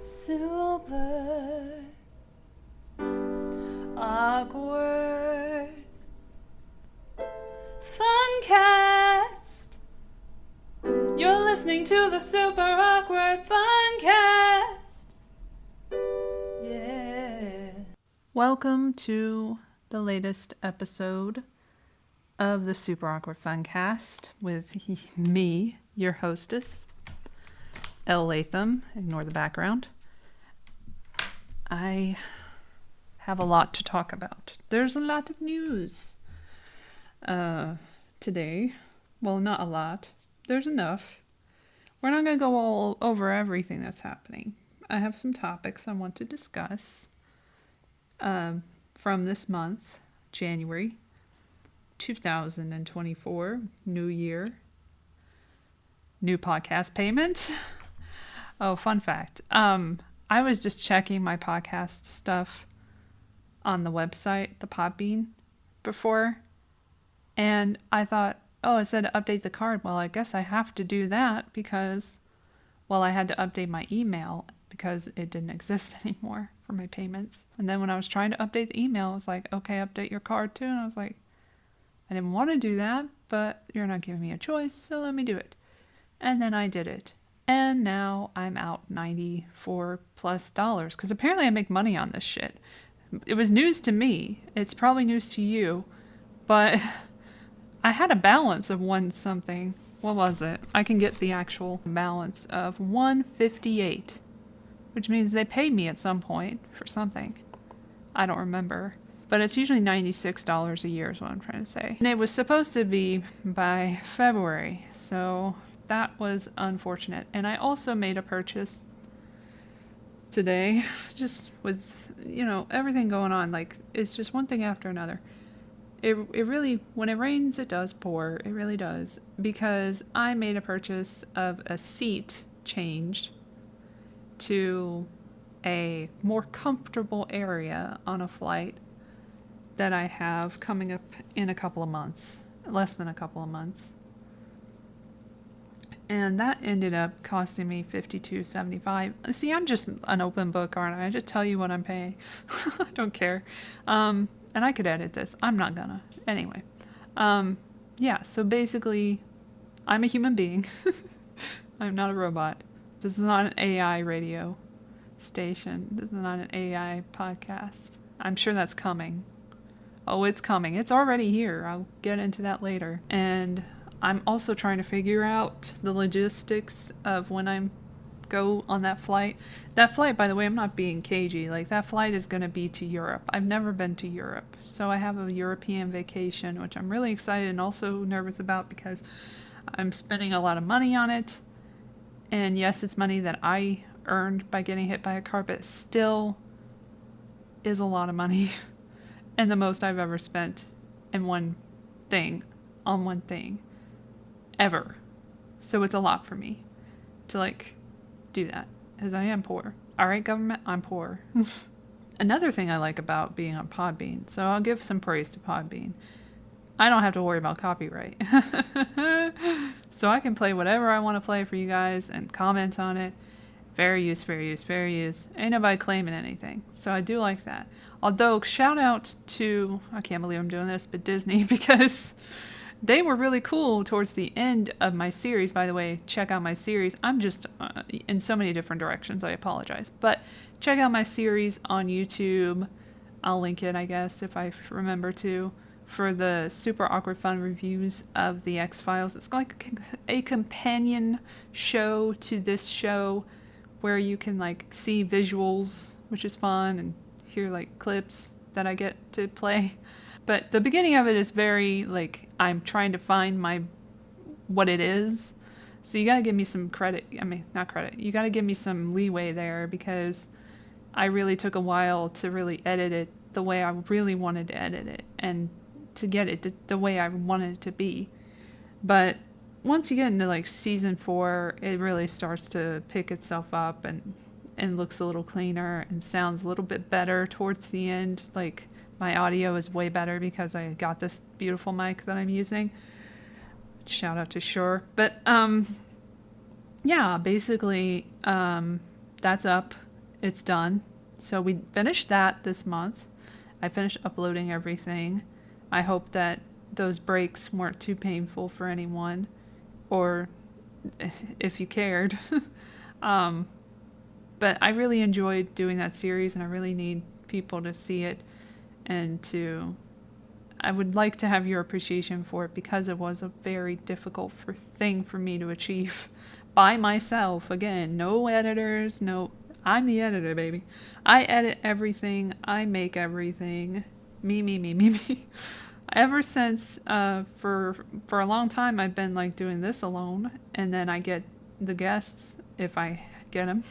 Super awkward FUN-CHIVE. You're listening to the Super Awkward FUN-CHIVE. Yeah. Welcome to the latest episode of the Super Awkward FUN-CHIVE with me, your hostess, Elle Latham. Ignore the background. I have a lot to talk about. There's a lot of news today. Well, not a lot. There's enough. We're not going to go all over everything that's happening. I have some topics I want to discuss from this month, January 2024, new year, new podcast payment. Oh, fun fact. I was just checking my podcast stuff on the website, the Podbean, before, and I thought, oh, it said to update the card. Well, I guess I have to do that because, well, I had to update my email because it didn't exist anymore for my payments. And then when I was trying to update the email, it was like, okay, update your card too. And I was like, I didn't want to do that, but you're not giving me a choice, so let me do it. And then I did it. And now I'm out $94+ because apparently I make money on this shit. It was news to me. It's probably news to you, but I had a balance of one something. What was it? I can get the actual balance of $158, which means they paid me at some point for something. I don't remember, but it's usually $96 a year is what I'm trying to say. And it was supposed to be by February, so that was unfortunate. And I also made a purchase today, just with, everything going on. Like, it's just one thing after another. It really, when it rains, it does pour. It really does. Because I made a purchase of a seat changed to a more comfortable area on a flight that I have coming up in a couple of months. Less than a couple of months. And that ended up costing me $52.75. See, I'm just an open book, aren't I? I just tell you what I'm paying. I don't care. And I could edit this. I'm not gonna. Anyway. Yeah, so basically, I'm a human being. I'm not a robot. This is not an AI radio station. This is not an AI podcast. I'm sure that's coming. Oh, it's coming. It's already here. I'll get into that later. And I'm also trying to figure out the logistics of when I go on that flight. That flight, by the way, I'm not being cagey. Like, that flight is going to be to Europe. I've never been to Europe. So I have a European vacation, which I'm really excited and also nervous about because I'm spending a lot of money on it. And yes, it's money that I earned by getting hit by a car, but it still is a lot of money. And the most I've ever spent in one thing, on one thing. Ever. So it's a lot for me to do that, because I am poor. All right, government, I'm poor. Another thing I like about being on Podbean, so I'll give some praise to Podbean. I don't have to worry about copyright. So I can play whatever I want to play for you guys and comment on it. Fair use, fair use, fair use. Ain't nobody claiming anything. So I do like that. Although, shout out to, I can't believe I'm doing this, but Disney, because they were really cool towards the end of my series. By the way, check out my series. I'm just in so many different directions. I apologize. But check out my series on YouTube. I'll link it, I guess, if I remember to, for the Super Awkward Fun reviews of the X-Files. It's like a companion show to this show where you can see visuals, which is fun, and hear clips that I get to play. But the beginning of it is very, I'm trying to find what it is. So you gotta give me some credit. I mean, not credit. You gotta give me some leeway there because I really took a while to really edit it the way I really wanted to edit it and to get it the way I wanted it to be. But once you get into season 4, it really starts to pick itself up and looks a little cleaner and sounds a little bit better towards the end. My audio is way better because I got this beautiful mic that I'm using. Shout out to Shure. But yeah, basically that's up it's done. So we finished that this month. I finished uploading everything. I hope that those breaks weren't too painful for anyone, or if you cared. But I really enjoyed doing that series, and I really need people to see it, and I would like to have your appreciation for it, because it was a very difficult thing for me to achieve by myself. Again, no editors, I'm the editor, baby. I edit everything. I make everything. Me. Ever since, for a long time, I've been like doing this alone, and then I get the guests if I get them,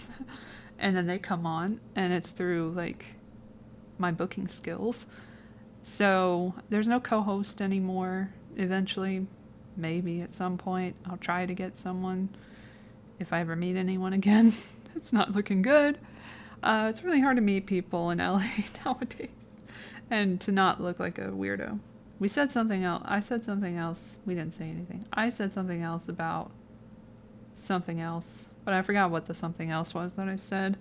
and then they come on, and it's through like my booking skills. So there's no co-host anymore. Eventually, maybe at some point, I'll try to get someone if I ever meet anyone again. It's not looking good. It's really hard to meet people in LA nowadays and to not look like a weirdo. We said something else. I said something else. We didn't say anything. I said something else about something else, but I forgot what the something else was that I said.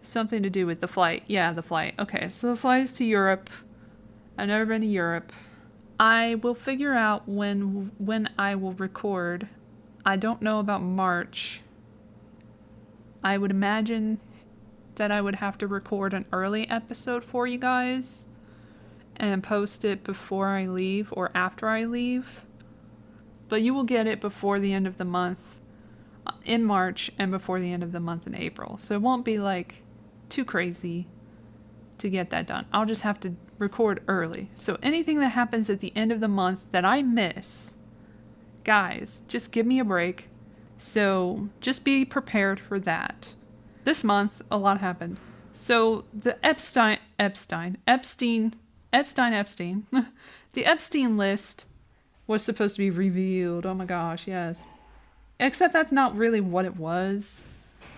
Something to do with the flight. Yeah, the flight. Okay, so the flight is to Europe. I've never been to Europe. I will figure out when I will record. I don't know about March. I would imagine that I would have to record an early episode for you guys and post it before I leave or after I leave. But you will get it before the end of the month in March and before the end of the month in April. So it won't be like too crazy to get that done. I'll just have to record early. So anything that happens at the end of the month that I miss, guys, just give me a break. So just be prepared for that. This month, a lot happened. So the Epstein, the Epstein list was supposed to be revealed. Oh my gosh, yes. Except that's not really what it was.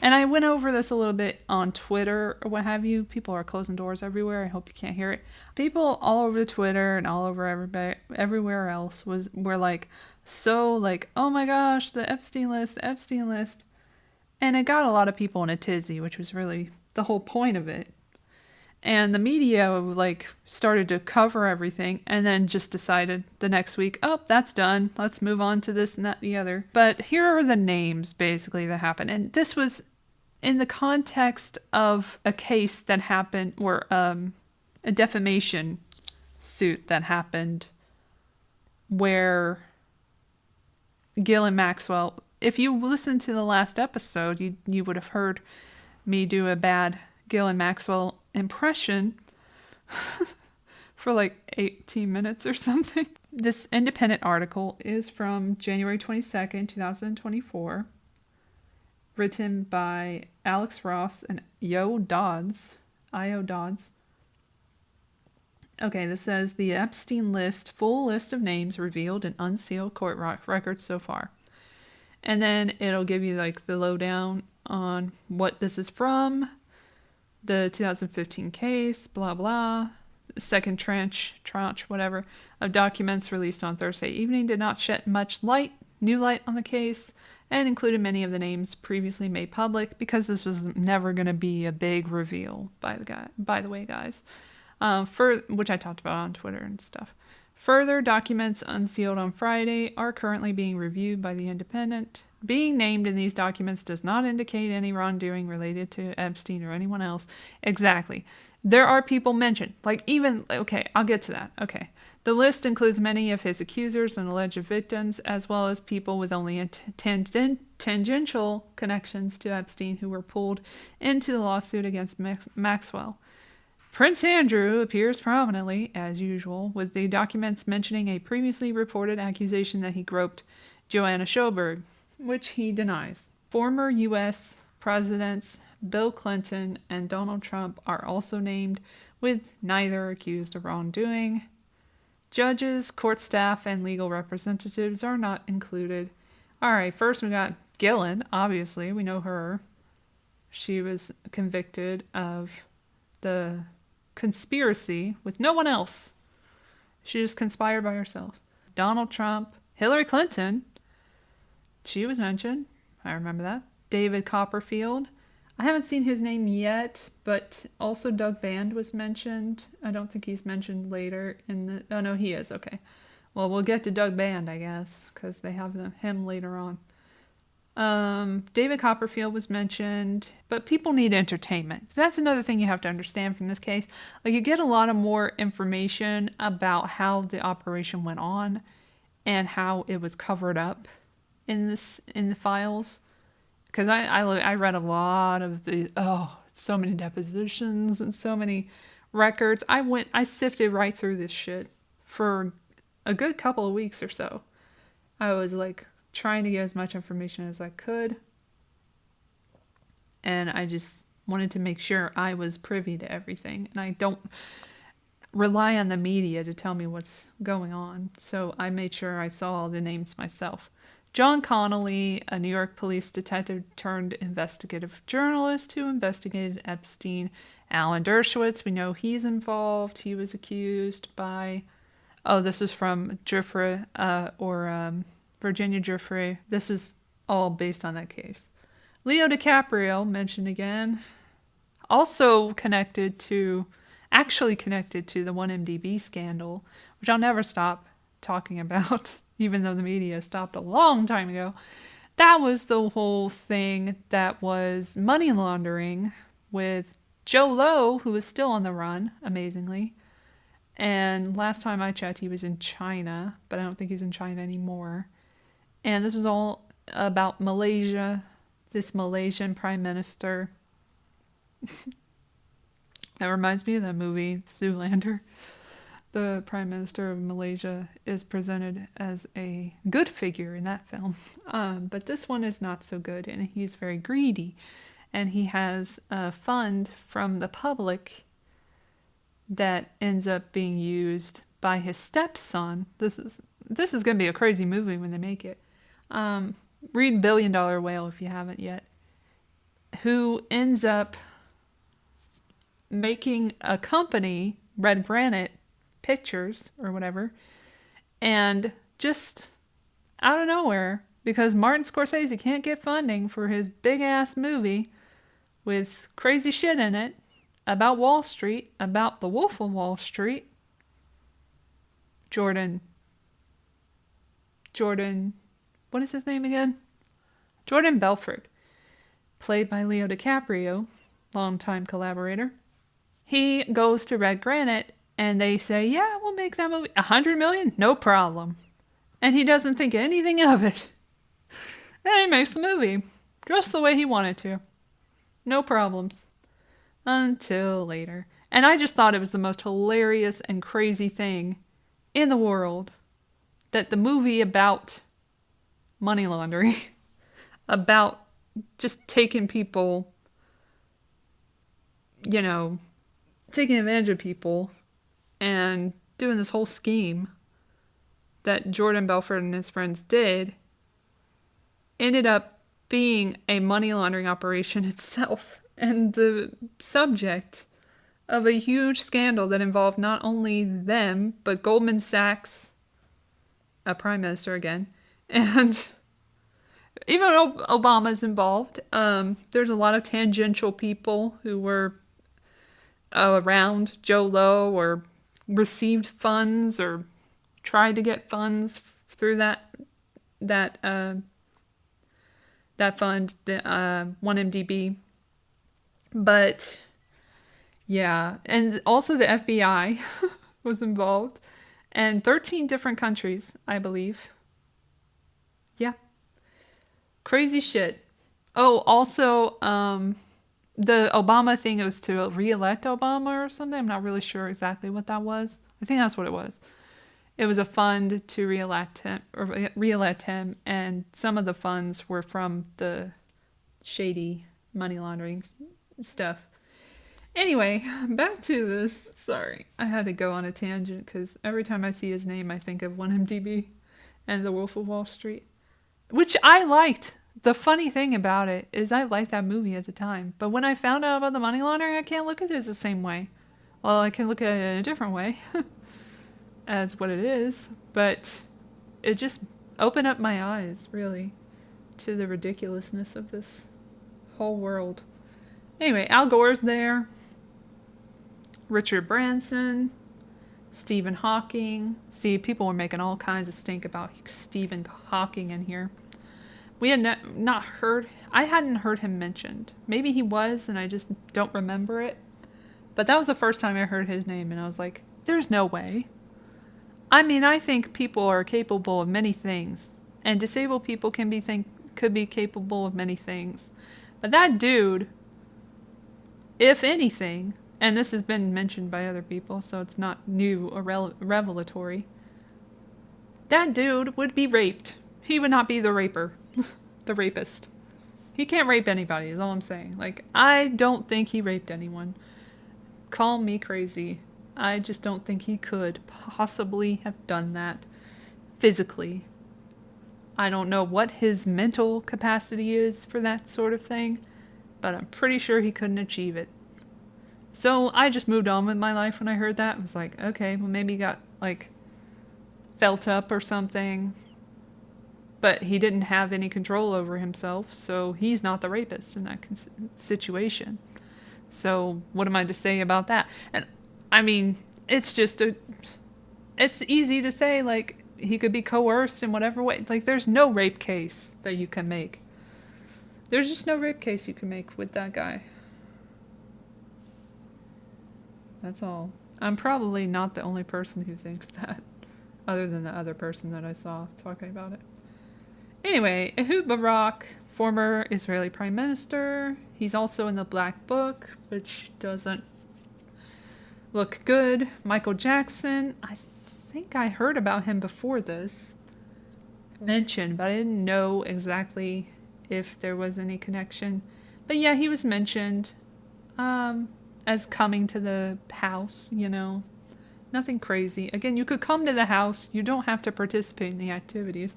And I went over this a little bit on Twitter or what have you. People are closing doors everywhere. I hope you can't hear it. People all over Twitter and all over everywhere else were like, so like, oh my gosh, the Epstein list. And it got a lot of people in a tizzy, which was really the whole point of it. And the media like started to cover everything and then just decided the next week, oh, that's done. Let's move on to this and that and the other. But here are the names basically that happened. And this was in the context of a case that happened, or a defamation suit that happened where Ghislaine Maxwell, if you listened to the last episode, you would have heard me do a bad Ghislaine Maxwell impression for like 18 minutes or something. This independent article is from January 22nd, 2024, written by Alex Ross and Io Dodds. Okay, this says the Epstein list, full list of names revealed in unsealed court records so far. And then it'll give you like the lowdown on what this is from, the 2015 case, blah, blah. Second tranche, whatever, of documents released on Thursday evening did not shed much new light on the case, and included many of the names previously made public, because this was never going to be a big reveal, by the way, guys. Which I talked about on Twitter and stuff. Further documents unsealed on Friday are currently being reviewed by the Independent. Being named in these documents does not indicate any wrongdoing related to Epstein or anyone else. Exactly. There are people mentioned. Okay, I'll get to that. Okay. The list includes many of his accusers and alleged victims, as well as people with only tangential connections to Epstein who were pulled into the lawsuit against Maxwell. Prince Andrew appears prominently, as usual, with the documents mentioning a previously reported accusation that he groped Joanna Sjoberg, which he denies. Former U.S. Presidents Bill Clinton and Donald Trump are also named, with neither accused of wrongdoing. Judges, court staff, and legal representatives are not included. Alright, first we got Ghislaine, obviously, we know her. She was convicted of the conspiracy with no one else. She just conspired by herself. Donald Trump, Hillary Clinton, she was mentioned. I remember that. David Copperfield. I haven't seen his name yet, but also Doug Band was mentioned. I don't think he's mentioned later in the... Oh, no, he is. Okay. Well, we'll get to Doug Band, I guess, because they have him later on. David Copperfield was mentioned, but people need entertainment. That's another thing you have to understand from this case. Like, you get a lot of more information about how the operation went on and how it was covered up in the files. Because I read a lot of so many depositions and so many records. I sifted right through this shit for a good couple of weeks or so. I was like trying to get as much information as I could. And I just wanted to make sure I was privy to everything. And I don't rely on the media to tell me what's going on. So I made sure I saw all the names myself. John Connolly, a New York police detective turned investigative journalist who investigated Epstein. Alan Dershowitz, we know he's involved. He was accused by... Oh, this is from Giuffre, Virginia Giuffre. This is all based on that case. Leo DiCaprio, mentioned again. Also connected to the 1MDB scandal, which I'll never stop talking about, even though the media stopped a long time ago. That was the whole thing that was money laundering with Joe Low, who is still on the run, amazingly. And last time I checked, he was in China, but I don't think he's in China anymore. And this was all about Malaysia, this Malaysian prime minister. That reminds me of that movie, Zoolander. The prime minister of Malaysia is presented as a good figure in that film. But this one is not so good, and he's very greedy. And he has a fund from the public that ends up being used by his stepson. This is going to be a crazy movie when they make it. Read Billion Dollar Whale if you haven't yet. Who ends up making a company, Red Granite Pictures or whatever, and just out of nowhere, because Martin Scorsese can't get funding for his big ass movie with crazy shit in it about Wall Street, about the Wolf of Wall Street. Jordan, what is his name again? Jordan Belfort, played by Leo DiCaprio, longtime collaborator. He goes to Red Granite and they say, yeah, we'll make that movie. $100 million? No problem. And he doesn't think anything of it. And he makes the movie just the way he wanted to. No problems. Until later. And I just thought it was the most hilarious and crazy thing in the world that the movie about money laundering, about just taking people, taking advantage of people and doing this whole scheme that Jordan Belfort and his friends did, ended up being a money laundering operation itself and the subject of a huge scandal that involved not only them, but Goldman Sachs, a prime minister again, and even Obama's involved. There's a lot of tangential people who were around Joe Low or received funds or tried to get funds through that fund, the 1MDB. But yeah, and also the FBI was involved, and 13 different countries, I believe. Yeah, crazy shit. Oh, also, the Obama thing, it was to re-elect Obama or something. I'm not really sure exactly what that was. I think that's what it was. It was a fund to re-elect him, and some of the funds were from the shady money laundering stuff. Anyway, back to this. Sorry, I had to go on a tangent because every time I see his name, I think of 1MDB and The Wolf of Wall Street, which I liked. The funny thing about it is I liked that movie at the time. But when I found out about the money laundering, I can't look at it the same way. Well, I can look at it in a different way as what it is. But it just opened up my eyes, really, to the ridiculousness of this whole world. Anyway, Al Gore's there. Richard Branson. Stephen Hawking. See, people were making all kinds of stink about Stephen Hawking in here. We had not heard, I hadn't heard him mentioned. Maybe he was, and I just don't remember it. But that was the first time I heard his name, and I was like, there's no way. I mean, I think people are capable of many things, and disabled people could be capable of many things. But that dude, if anything, and this has been mentioned by other people, so it's not new or revelatory, that dude would be raped. He would not be the raper. The rapist. He can't rape anybody, is all I'm saying. Like, I don't think he raped anyone. Call me crazy. I just don't think he could possibly have done that physically. I don't know what his mental capacity is for that sort of thing, but I'm pretty sure he couldn't achieve it. So I just moved on with my life when I heard that. I was like, okay, well maybe he got, like, felt up or something. But he didn't have any control over himself, so he's not the rapist in that situation. So what am I to say about that? And I mean, it's easy to say, like, he could be coerced in whatever way. Like, there's no rape case that you can make. There's just no rape case you can make with that guy. That's all. I'm probably not the only person who thinks that, other than the other person that I saw talking about it. Anyway, Ehud Barak, former Israeli prime minister. He's also in the Black Book, which doesn't look good. Michael Jackson. I think I heard about him before this mentioned, but I didn't know exactly if there was any connection. But yeah, he was mentioned as coming to the house, you know. Nothing crazy. Again, you could come to the house. You don't have to participate in the activities.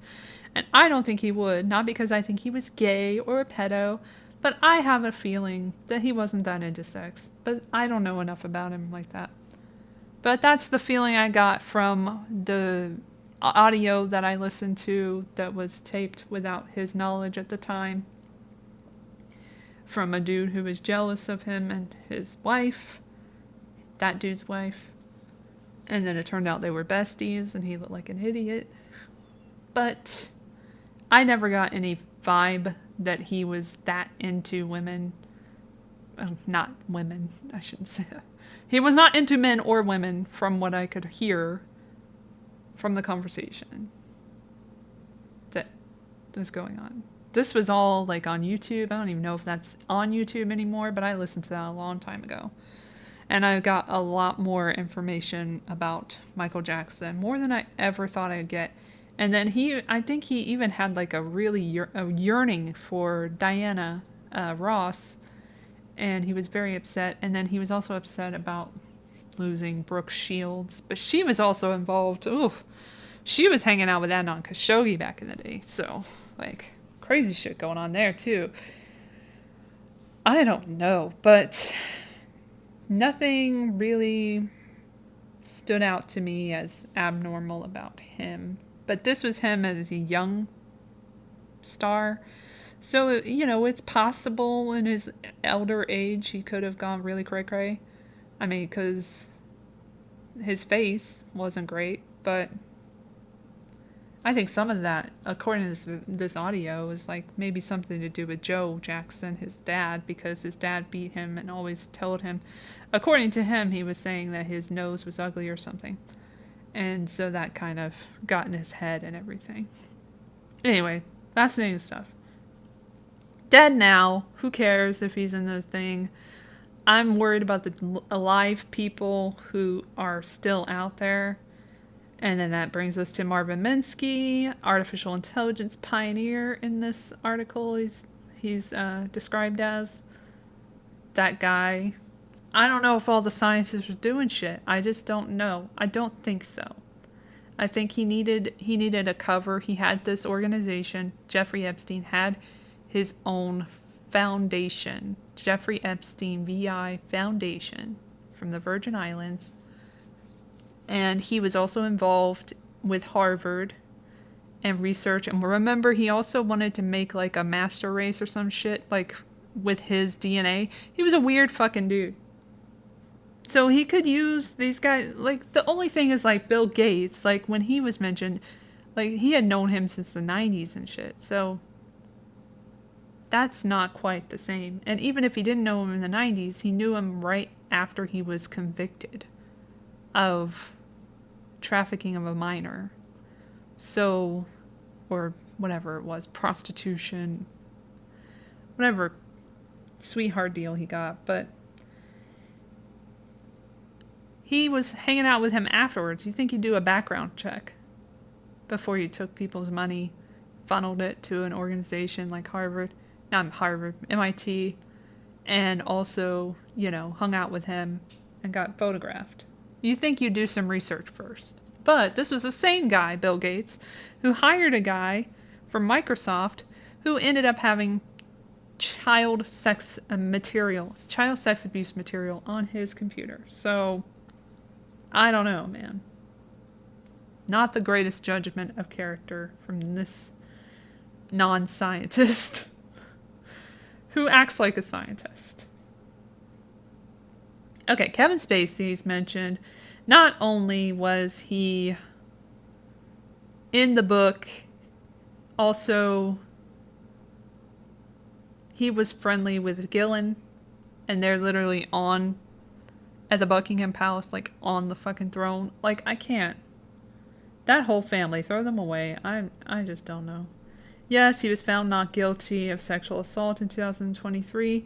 And I don't think he would. Not because I think he was gay or a pedo. But I have a feeling that he wasn't that into sex. But I don't know enough about him like that. But that's the feeling I got from the audio that I listened to that was taped without his knowledge at the time. From a dude who was jealous of him and his wife. That dude's wife. And then it turned out they were besties and he looked like an idiot. But I never got any vibe that he was that into women. Not women, I shouldn't say that. He was not into men or women from what I could hear from the conversation that was going on. This was all like on YouTube. I don't even know if that's on YouTube anymore, but I listened to that a long time ago. And I got a lot more information about Michael Jackson, more than I ever thought I'd get. And then I think he even had like a really yearning for Diana Ross, and he was very upset. And then he was also upset about losing Brooke Shields, but she was also involved. Ooh, she was hanging out with Adnan Khashoggi back in the day, so like crazy shit going on there too. I don't know, but nothing really stood out to me as abnormal about him. But this was him as a young star. So, you know, it's possible in his elder age he could have gone really cray-cray. I mean, because his face wasn't great. But I think some of that, according to this audio, is like maybe something to do with Joe Jackson, his dad, because his dad beat him and always told him, according to him, he was saying that his nose was ugly or something. And so that kind of got in his head and everything. Anyway, fascinating stuff. Dead now. Who cares if he's in the thing? I'm worried about the alive people who are still out there. And then that brings us to Marvin Minsky, artificial intelligence pioneer in this article. He's described as that guy. I don't know if all the scientists were doing shit. I just don't know. I don't think so. I think he needed a cover. He had this organization. Jeffrey Epstein had his own foundation. Jeffrey Epstein VI Foundation from the Virgin Islands. And he was also involved with Harvard and research. And remember, he also wanted to make like a master race or some shit. Like, with his DNA. He was a weird fucking dude. So he could use these guys. Like, the only thing is, like, Bill Gates, like, when he was mentioned, like, he had known him since the 90s and shit. So that's not quite the same. And even if he didn't know him in the 90s, he knew him right after he was convicted of trafficking of a minor. So, or whatever it was, prostitution, whatever sweetheart deal he got. But he was hanging out with him afterwards. You think he'd do a background check before you took people's money, funneled it to an organization like MIT, and also, you know, hung out with him and got photographed. You think you'd do some research first. But this was the same guy, Bill Gates, who hired a guy from Microsoft who ended up having child sex abuse material on his computer. So, I don't know, man. Not the greatest judgment of character from this non-scientist who acts like a scientist. Okay, Kevin Spacey's mentioned. Not only was he in the book, also he was friendly with Ghislaine, and they're literally on at the Buckingham Palace, like on the fucking throne. Like, I can't. That whole family, throw them away. I just don't know. Yes, he was found not guilty of sexual assault in 2023,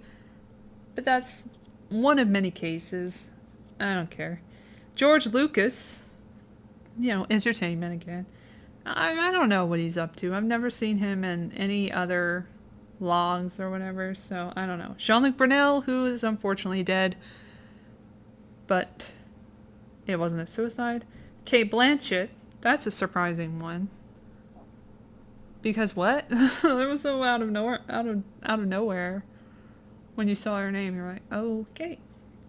but that's one of many cases. I don't care. George Lucas, you know, entertainment again. I don't know what he's up to. I've never seen him in any other logs or whatever, so I don't know. Jean-Luc Brunel, who is unfortunately dead, but it wasn't a suicide. Kate Blanchett, that's a surprising one. Because what? It was so out of nowhere. When you saw her name, you're like, oh, okay.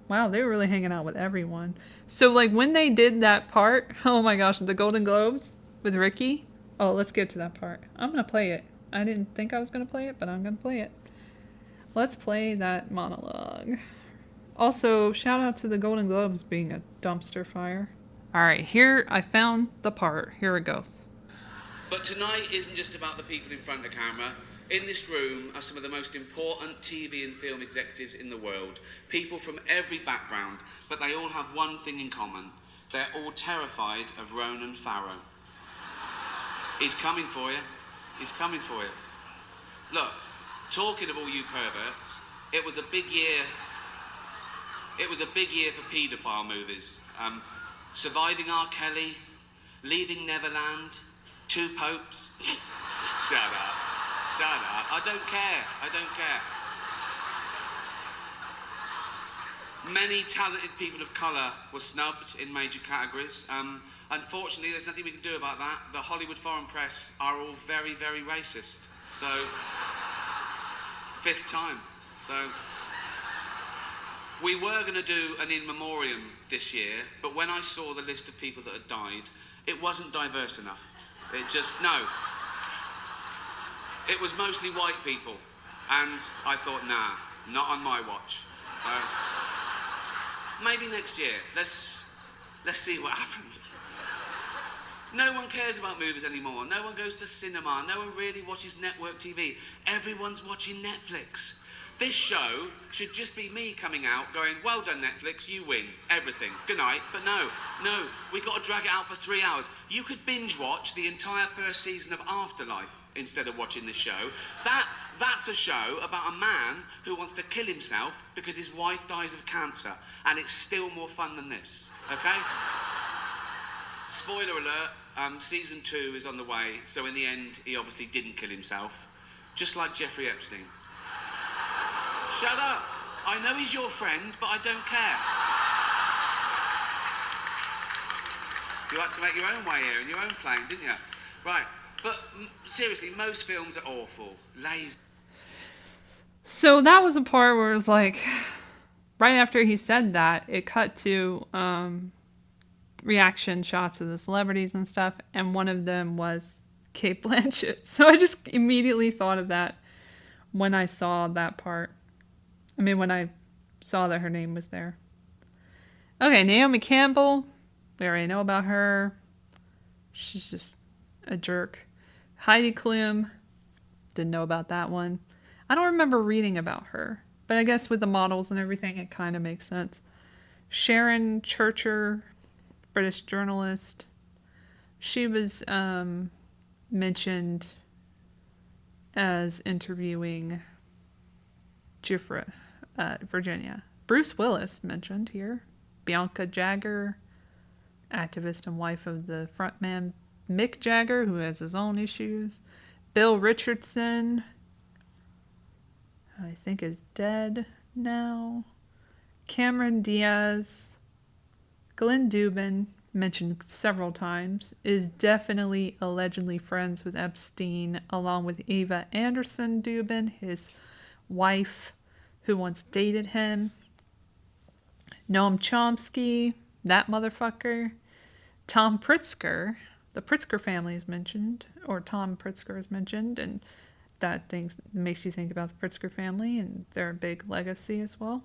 Wow, they were really hanging out with everyone. So, like, when they did that part, oh my gosh, the Golden Globes with Ricky. Oh, let's get to that part. I'm going to play it. I didn't think I was going to play it, but I'm going to play it. Let's play that monologue. Also, shout out to the Golden Globes being a dumpster fire. All right, here, I found the part. Here it goes. But tonight isn't just about the people in front of the camera. In this room are some of the most important TV and film executives in the world. People from every background, but they all have one thing in common. They're all terrified of Ronan Farrow. He's coming for you. He's coming for you. Look, talking of all you perverts, it was a big year. It was a big year for paedophile movies. Surviving R. Kelly, Leaving Neverland, Two Popes. Shut up. Shut up. I don't care. I don't care. Many talented people of colour were snubbed in major categories. Unfortunately, there's nothing we can do about that. The Hollywood foreign press are all very, very racist. So, fifth time. So, we were going to do an in memoriam this year, but when I saw the list of people that had died, it wasn't diverse enough. It just, no. It was mostly white people, and I thought, nah, not on my watch. Maybe next year. Let's see what happens. No one cares about movies anymore. No one goes to the cinema. No one really watches network TV. Everyone's watching Netflix. This show should just be me coming out going, well done, Netflix, you win everything. Good night. But no, we got to drag it out for 3 hours. You could binge watch the entire first season of Afterlife instead of watching this show. That's a show about a man who wants to kill himself because his wife dies of cancer. And it's still more fun than this, okay? Spoiler alert, season 2 is on the way, so in the end, he obviously didn't kill himself. Just like Jeffrey Epstein. Shut up. I know he's your friend, but I don't care. You had to make your own way here in your own plane, didn't you? Right, but seriously, most films are awful. Lazy. So that was a part where it was like, right after he said that, it cut to reaction shots of the celebrities and stuff, and one of them was Kate Blanchett. So I just immediately thought of that when I saw that part. I mean, when I saw that her name was there. Okay, Naomi Campbell. We already know about her. She's just a jerk. Heidi Klum. Didn't know about that one. I don't remember reading about her. But I guess with the models and everything, it kind of makes sense. Sharon Churcher, British journalist. She was mentioned as interviewing Giuffre, Virginia. Bruce Willis mentioned here. Bianca Jagger, activist and wife of the frontman Mick Jagger, who has his own issues. Bill Richardson, I think is dead now. Cameron Diaz. Glenn Dubin, mentioned several times, is definitely allegedly friends with Epstein, along with Eva Anderson Dubin, his wife, who once dated him. Noam Chomsky, that motherfucker. Tom Pritzker, the Pritzker family is mentioned, or Tom Pritzker is mentioned, and that makes you think about the Pritzker family and their big legacy as well.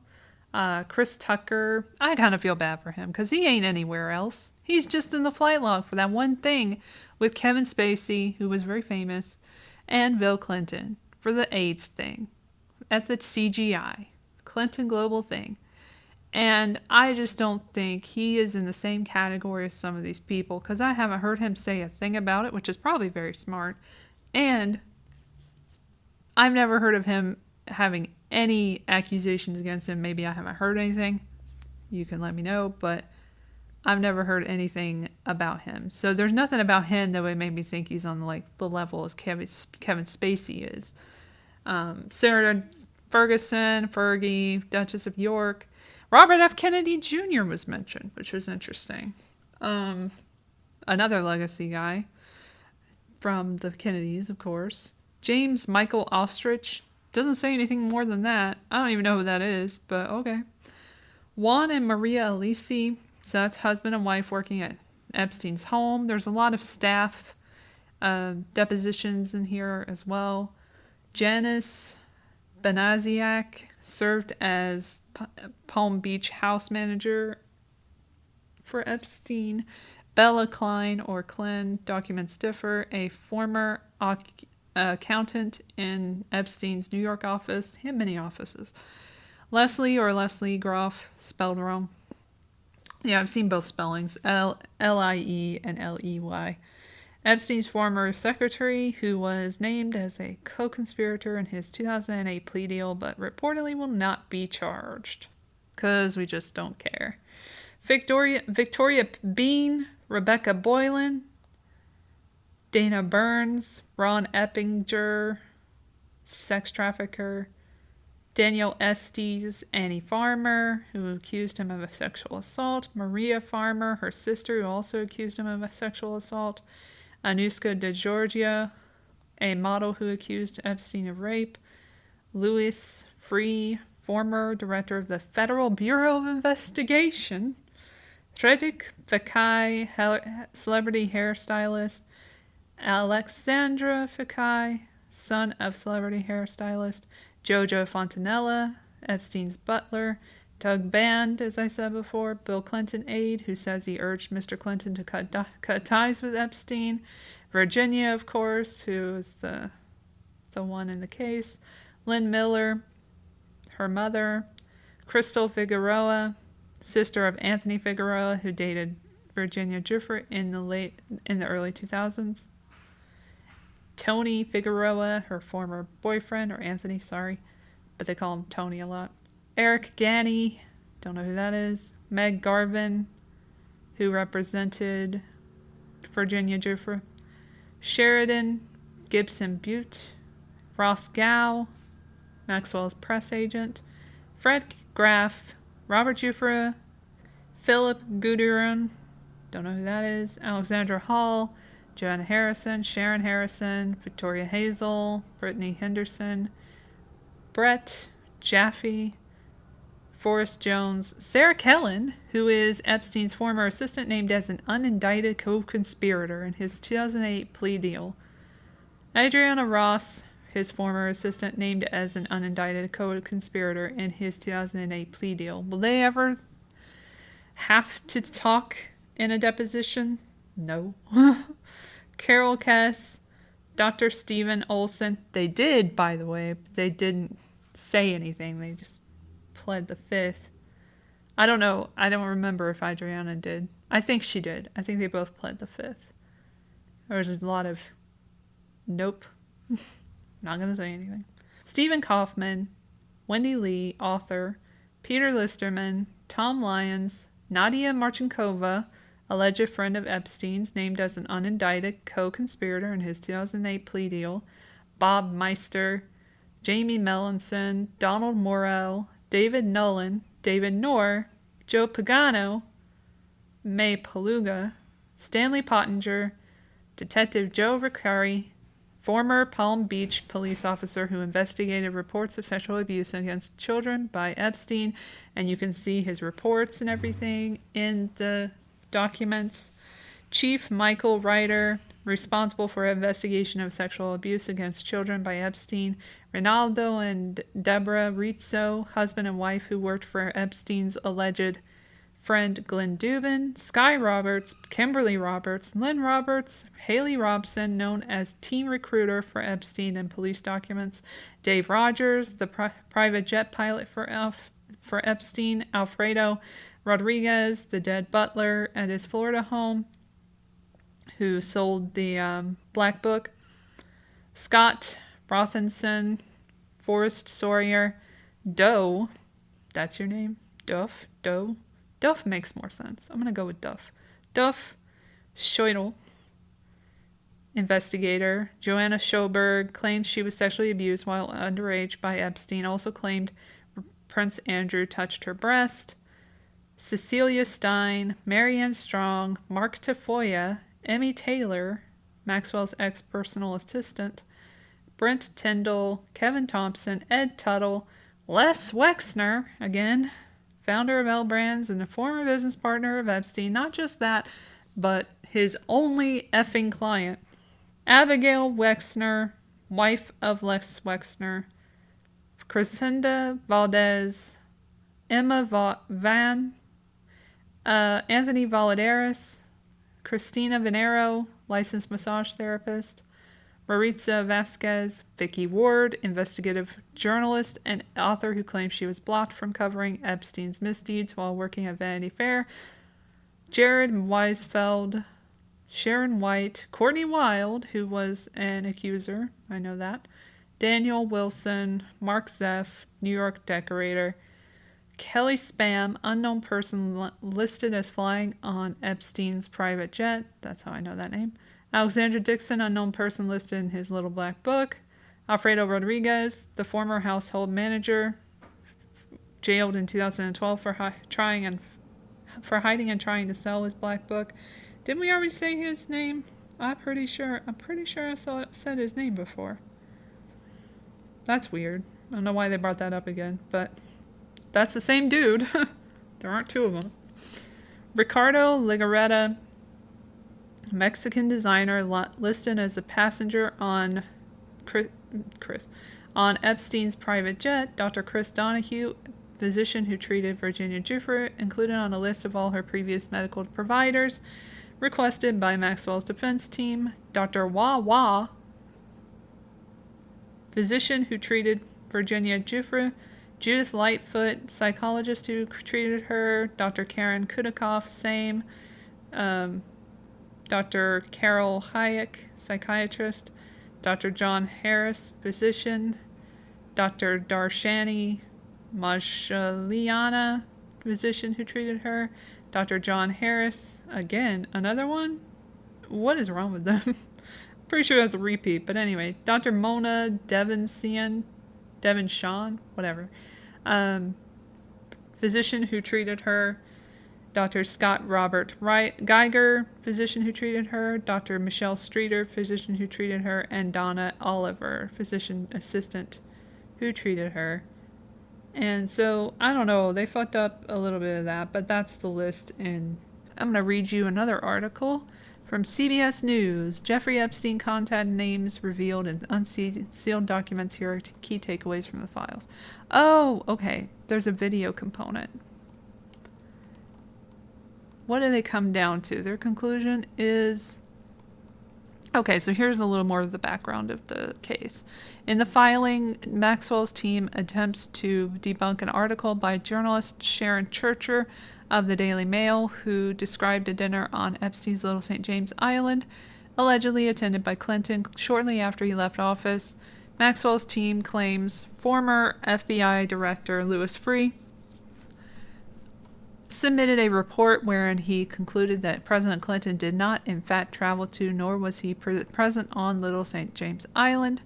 Chris Tucker, I kind of feel bad for him because he ain't anywhere else. He's just in the flight log for that one thing with Kevin Spacey, who was very famous, and Bill Clinton for the AIDS thing at the CGI, Clinton Global thing. And I just don't think he is in the same category as some of these people because I haven't heard him say a thing about it, which is probably very smart. And I've never heard of him having any accusations against him. Maybe I haven't heard anything. You can let me know, but I've never heard anything about him. So there's nothing about him that would make me think he's on the level as Kevin Spacey is. Sarah Ferguson, Fergie, Duchess of York. Robert F. Kennedy Jr. was mentioned, which was interesting. Another legacy guy from the Kennedys, of course. James Michael Ostrich. Doesn't say anything more than that. I don't even know who that is, but okay. Juan and Maria Alisi. So that's husband and wife working at Epstein's home. There's a lot of staff depositions in here as well. Janice Benaziac served as Palm Beach house manager for Epstein. Bella Klein, or Klein, documents differ, a former accountant in Epstein's New York office. He had many offices. Leslie Groff, spelled wrong. Yeah, I've seen both spellings, L-I-E and L-E-Y. Epstein's former secretary, who was named as a co-conspirator in his 2008 plea deal, but reportedly will not be charged. Because we just don't care. Victoria Bean, Rebecca Boylan, Dana Burns, Ron Eppinger, sex trafficker, Daniel Estes, Annie Farmer, who accused him of a sexual assault, Maria Farmer, her sister, who also accused him of a sexual assault, Anuska DeGiorgia, a model who accused Epstein of rape, Louis Freeh, former director of the Federal Bureau of Investigation, Frederick Fekkai, celebrity hairstylist, Alexandra Fekkai, son of celebrity hairstylist, Jojo Fontanella, Epstein's butler, Doug Band, as I said before, Bill Clinton aide, who says he urged Mr. Clinton to cut ties with Epstein, Virginia, of course, who is the one in the case, Lynn Miller, her mother, Crystal Figueroa, sister of Anthony Figueroa, who dated Virginia Giuffre in the early 2000s. Tony Figueroa, her former boyfriend, or Anthony, sorry, but they call him Tony a lot. Eric Ganny, don't know who that is. Meg Garvin, who represented Virginia Giuffre. Sheridan Gibson Butte. Ross Gow, Maxwell's press agent. Fred Graff, Robert Giuffre. Philip Guderian, don't know who that is. Alexandra Hall, Joanna Harrison, Sharon Harrison, Victoria Hazel, Brittany Henderson, Brett Jaffe, Forrest Jones, Sarah Kellen, who is Epstein's former assistant, named as an unindicted co-conspirator in his 2008 plea deal, Adriana Ross, his former assistant, named as an unindicted co-conspirator in his 2008 plea deal. Will they ever have to talk in a deposition? No. Carol Kess, Dr. Stephen Olson. They did, by the way, but they didn't say anything. They just pled the fifth. I don't know. I don't remember if Adriana did. I think she did. I think they both pled the fifth. There was a lot of nope. Not going to say anything. Stephen Kaufman, Wendy Lee, author, Peter Listerman, Tom Lyons, Nadia Marchenkova, alleged friend of Epstein's, named as an unindicted co-conspirator in his 2008 plea deal, Bob Meister, Jamie Melanson, Donald Morell, David Nolan, David Knorr, Joe Pagano, May Paluga, Stanley Pottinger, Detective Joe Riccari, former Palm Beach police officer who investigated reports of sexual abuse against children by Epstein, and you can see his reports and everything in the documents. Chief Michael Ryder, responsible for investigation of sexual abuse against children by Epstein. Ronaldo and Deborah Rizzo, husband and wife who worked for Epstein's alleged friend Glenn Dubin. Sky Roberts, Kimberly Roberts, Lynn Roberts, Haley Robson, known as team recruiter for Epstein in police documents. Dave Rogers, the private jet pilot for Epstein. Alfredo Rodriguez, the dead butler at his Florida home, who sold the Black Book. Scott Rothenson, Forrest Sawyer, Doe, that's your name? Doe? Duff makes more sense. I'm going to go with Duff. Duff Scheutel, investigator. Joanna Schoberg claimed she was sexually abused while underage by Epstein, also claimed Prince Andrew touched her breast. Cecilia Stein, Marianne Strong, Mark Tafoya, Emmy Taylor, Maxwell's ex-personal assistant, Brent Tyndall, Kevin Thompson, Ed Tuttle, Les Wexner, again, founder of Elle Brands and a former business partner of Epstein. Not just that, but his only effing client. Abigail Wexner, wife of Les Wexner, Crescenda Valdez, Emma Van, Anthony Valadares, Christina Venero, licensed massage therapist, Maritza Vasquez, Vicky Ward, investigative journalist and author who claims she was blocked from covering Epstein's misdeeds while working at Vanity Fair, Jared Weisfeld, Sharon White, Courtney Wild, who was an accuser, I know that, Daniel Wilson, Mark Zeff, New York decorator, Kelly Spam, unknown person listed as flying on Epstein's private jet. That's how I know that name. Alexandra Dixon, unknown person listed in his little black book. Alfredo Rodriguez, the former household manager, jailed in 2012 for hiding and trying to sell his black book. Didn't we already say his name? I'm pretty sure I said his name before. That's weird. I don't know why they brought that up again, but that's the same dude. There aren't two of them. Ricardo Legarreta, Mexican designer listed as a passenger on on Epstein's private jet. Dr. Chris Donahue, physician who treated Virginia Giuffre, included on a list of all her previous medical providers requested by Maxwell's defense team. Dr. Wah, physician who treated Virginia Giuffre. Judith Lightfoot, psychologist who treated her. Dr. Karen Kudikoff, same. Dr. Carol Hayek, psychiatrist. Dr. John Harris, physician. Dr. Darshani Majaliana, physician who treated her. Dr. John Harris, again, another one? What is wrong with them? Pretty sure that's a repeat, but anyway. Dr. Mona Devon Sean, whatever. Physician who treated her. Dr. Scott Robert Geiger, physician who treated her. Dr. Michelle Streeter, physician who treated her. And Donna Oliver, physician assistant who treated her. And so, I don't know, they fucked up a little bit of that, but that's the list. And I'm going to read you another article From CBS News, Jeffrey Epstein contact names revealed in unsealed documents. Here are key takeaways from the files. Oh, okay. There's a video component. What do they come down to? Their conclusion is... Okay, so here's a little more of the background of the case. In the filing, Maxwell's team attempts to debunk an article by journalist Sharon Churcher of the Daily Mail, who described a dinner on Epstein's Little St. James Island, allegedly attended by Clinton shortly after he left office. Maxwell's team claims former FBI Director Louis Freeh submitted a report wherein he concluded that President Clinton did not, in fact, travel to, nor was he present on Little St. James Island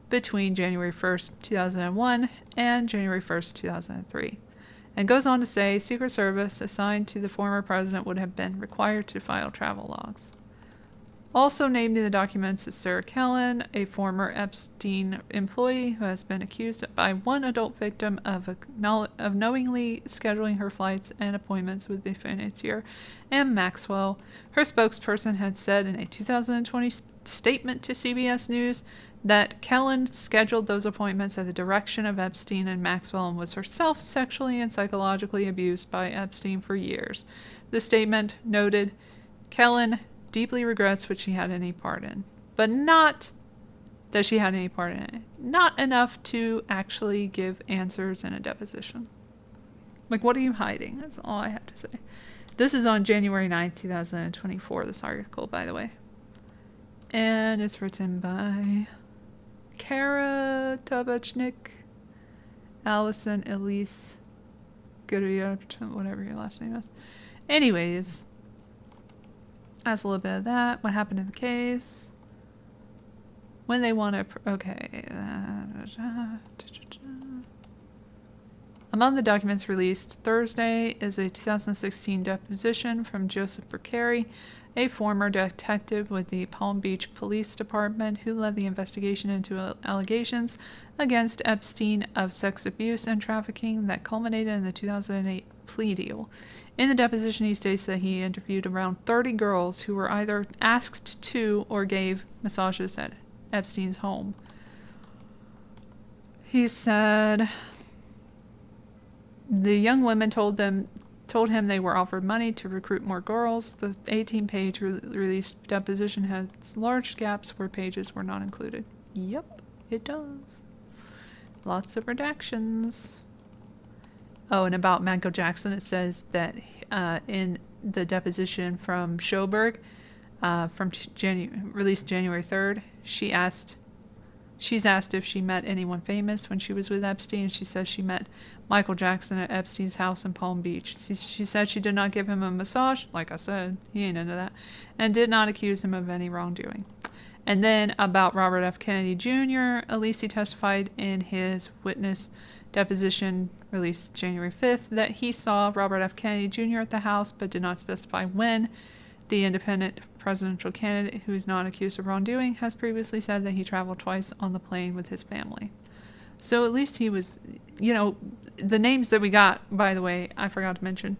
between January 1st, 2001 and January 1st, 2003. And goes on to say Secret Service assigned to the former president would have been required to file travel logs. Also named in the documents is Sarah Carlin, a former Epstein employee who has been accused by one adult victim of knowingly scheduling her flights and appointments with the financier, and Maxwell. Her spokesperson had said in a 2020 statement to CBS News that Carlin scheduled those appointments at the direction of Epstein and Maxwell and was herself sexually and psychologically abused by Epstein for years. The statement noted Carlin deeply regrets what she had any part in, but not that she had any part in it. Not enough to actually give answers in a deposition. Like, what are you hiding? That's all I have to say. This is on January 9th, 2024, this article, by the way. And it's written by Kara Tabachnik, Allison Elise Goodyear, whatever your last name is. Anyways, that's a little bit of that. What happened in the case? When they want to... Okay. Among the documents released Thursday is a 2016 deposition from Joseph Burkari, a former detective with the Palm Beach Police Department who led the investigation into allegations against Epstein of sex abuse and trafficking that culminated in the 2008 plea deal. In the deposition, he states that he interviewed around 30 girls who were either asked to or gave massages at Epstein's home. He said the young women told him they were offered money to recruit more girls. The 18-page released deposition has large gaps where pages were not included. Yep, it does. Lots of redactions. Oh, and about Michael Jackson, it says that in the deposition from Schoberg, released January 3rd, she's asked if she met anyone famous when she was with Epstein. She says she met Michael Jackson at Epstein's house in Palm Beach. She said she did not give him a massage. Like I said, he ain't into that. And did not accuse him of any wrongdoing. And then about Robert F. Kennedy Jr., Alisi testified in his witness deposition released January 5th that he saw Robert F. Kennedy Jr. at the house but did not specify when. The independent presidential candidate, who is not accused of wrongdoing, has previously said that he traveled twice on the plane with his family. So at least he was, the names that we got, by the way, I forgot to mention,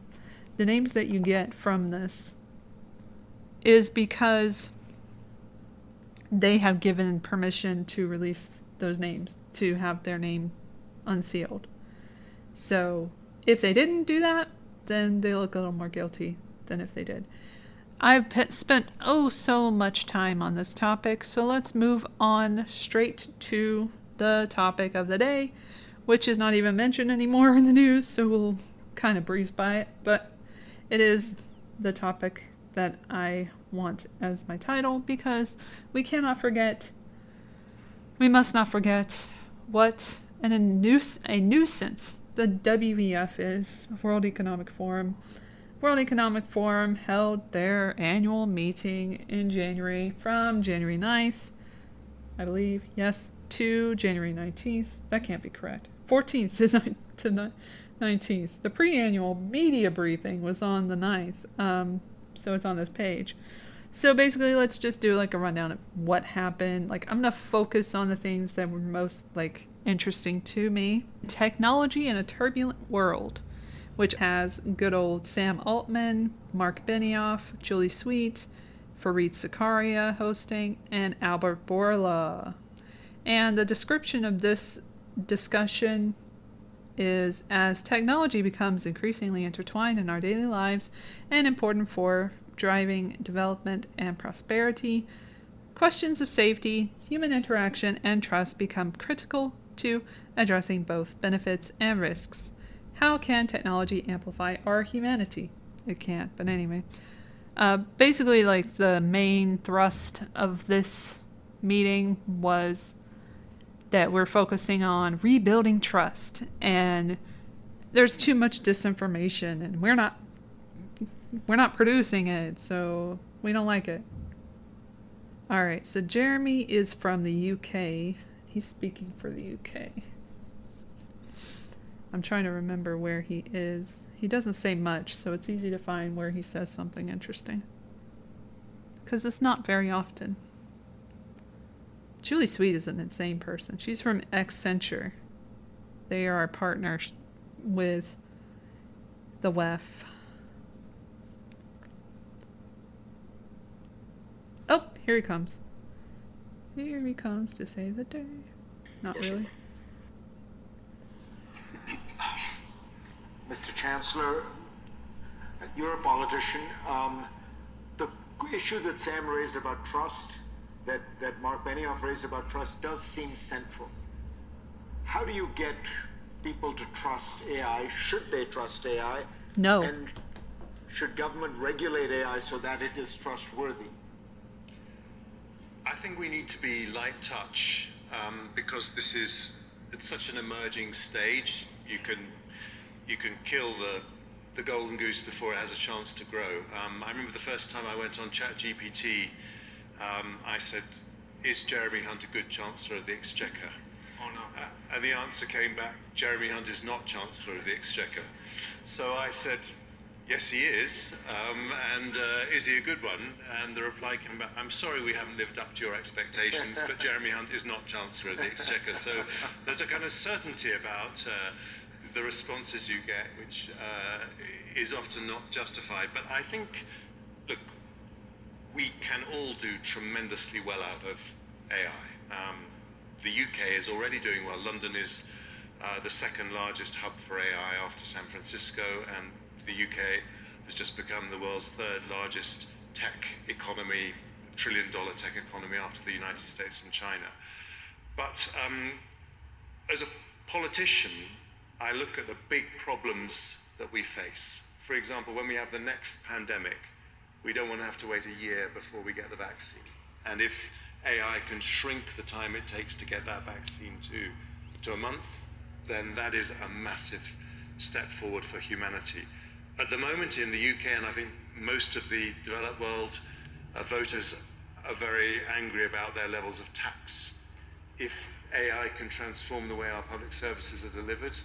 the names that you get from this is because they have given permission to release those names, to have their name unsealed. So if they didn't do that, then they look a little more guilty than if they did. I've spent so much time on this topic, so let's move on straight to the topic of the day, which is not even mentioned anymore in the news, so we'll kind of breeze by it, but it is the topic that I want as my title, because we must not forget what a nuisance the WEF is, World Economic Forum. World Economic Forum held their annual meeting in January, from January 9th, I believe, yes, to January 19th. That can't be correct. 14th to 19th. The pre-annual media briefing was on the 9th, so it's on this page. So basically, let's just do like a rundown of what happened. Like, I'm going to focus on the things that were most interesting to me. Technology in a Turbulent World, which has good old Sam Altman, Mark Benioff, Julie Sweet, Fareed Zakaria hosting, and Albert Bourla. And the description of this discussion is: as technology becomes increasingly intertwined in our daily lives and important for driving development and prosperity, questions of safety, human interaction, and trust become critical to addressing both benefits and risks. How can technology amplify our humanity? It can't, but anyway. Basically, like, the main thrust of this meeting was that we're focusing on rebuilding trust, and there's too much disinformation, and we're not producing it, so we don't like it. All right, so Jeremy is from the UK. He's speaking for the UK. I'm trying to remember where he is. He doesn't say much, so it's easy to find where he says something interesting. Because it's not very often. Julie Sweet is an insane person. She's from Accenture. They are partners with the WEF. Oh, here he comes. Here he comes to save the day. Not really. Mr. Chancellor, you're a politician. The issue that Sam raised about trust, that Mark Benioff raised about trust, does seem central. How do you get people to trust AI? Should they trust AI? No. And should government regulate AI so that it is trustworthy? I think we need to be light touch because it's such an emerging stage. You can kill the golden goose before it has a chance to grow. I remember the first time I went on ChatGPT, I said, "Is Jeremy Hunt a good Chancellor of the Exchequer?" Oh no. And the answer came back, "Jeremy Hunt is not Chancellor of the Exchequer." So I said, "Yes, he is. And is he a good one?" And the reply came back, "I'm sorry we haven't lived up to your expectations, but Jeremy Hunt is not Chancellor of the Exchequer." So there's a kind of certainty about the responses you get, which is often not justified. But I think, look, we can all do tremendously well out of AI. The UK is already doing well. London is the second largest hub for AI after San Francisco, and the UK has just become the world's third largest tech economy, trillion-dollar tech economy after the United States and China. But as a politician, I look at the big problems that we face. For example, when we have the next pandemic, we don't want to have to wait a year before we get the vaccine. And if AI can shrink the time it takes to get that vaccine to a month, then that is a massive step forward for humanity. At the moment in the UK, and I think most of the developed world, voters are very angry about their levels of tax. If AI can transform the way our public services are delivered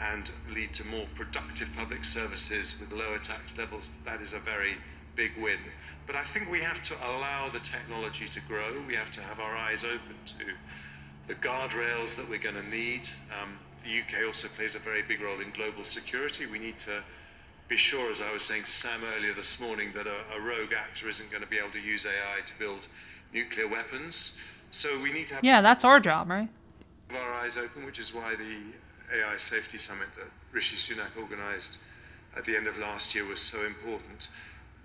and lead to more productive public services with lower tax levels, that is a very big win. But I think we have to allow the technology to grow. We have to have our eyes open to the guardrails that we're going to need. The UK also plays a very big role in global security. We need to be sure, as I was saying to Sam earlier this morning, that a rogue actor isn't going to be able to use AI to build nuclear weapons. So we need to have that's our job, right? our eyes open, which is why the AI Safety Summit that Rishi Sunak organised at the end of last year was so important.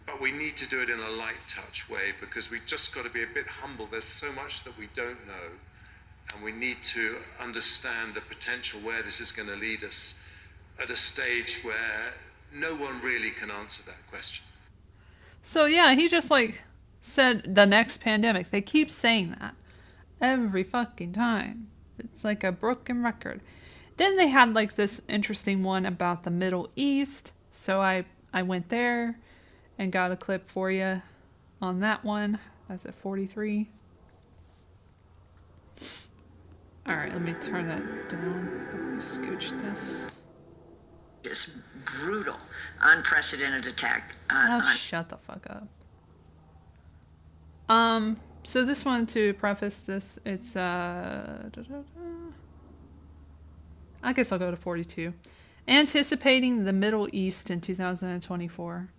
But we need to do it in a light touch way, because we've just got to be a bit humble. There's so much that we don't know, and we need to understand the potential where this is going to lead us at a stage where no one really can answer that question. So yeah, he just said the next pandemic. They keep saying that every fucking time. It's like a broken record. Then they had this interesting one about the Middle East. So I went there and got a clip for you on that one. That's at 43. All right, let me turn that down. Let me scooch this. Just brutal, unprecedented attack. Shut the fuck up. So this one, to preface this, it's I guess I'll go to 42. Anticipating the Middle East in 2024.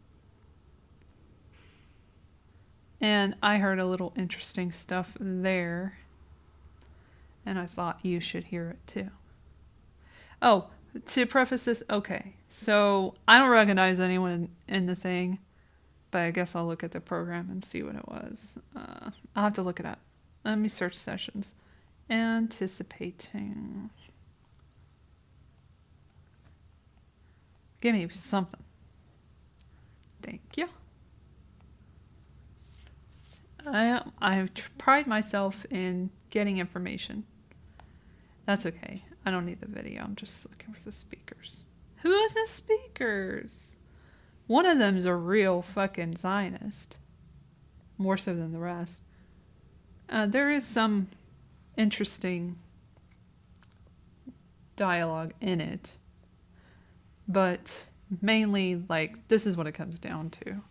And I heard a little interesting stuff there. And I thought you should hear it too. Oh, to preface this, okay. So I don't recognize anyone in the thing, but I guess I'll look at the program and see what it was. I'll have to look it up. Let me search sessions. Anticipating. Give me something. Thank you. I pride myself in getting information. That's okay. I don't need the video. I'm just looking for the speakers. Who's the speakers? One of them's a real fucking Zionist. More so than the rest. There is some interesting dialogue in it. But mainly, like, this is what it comes down to.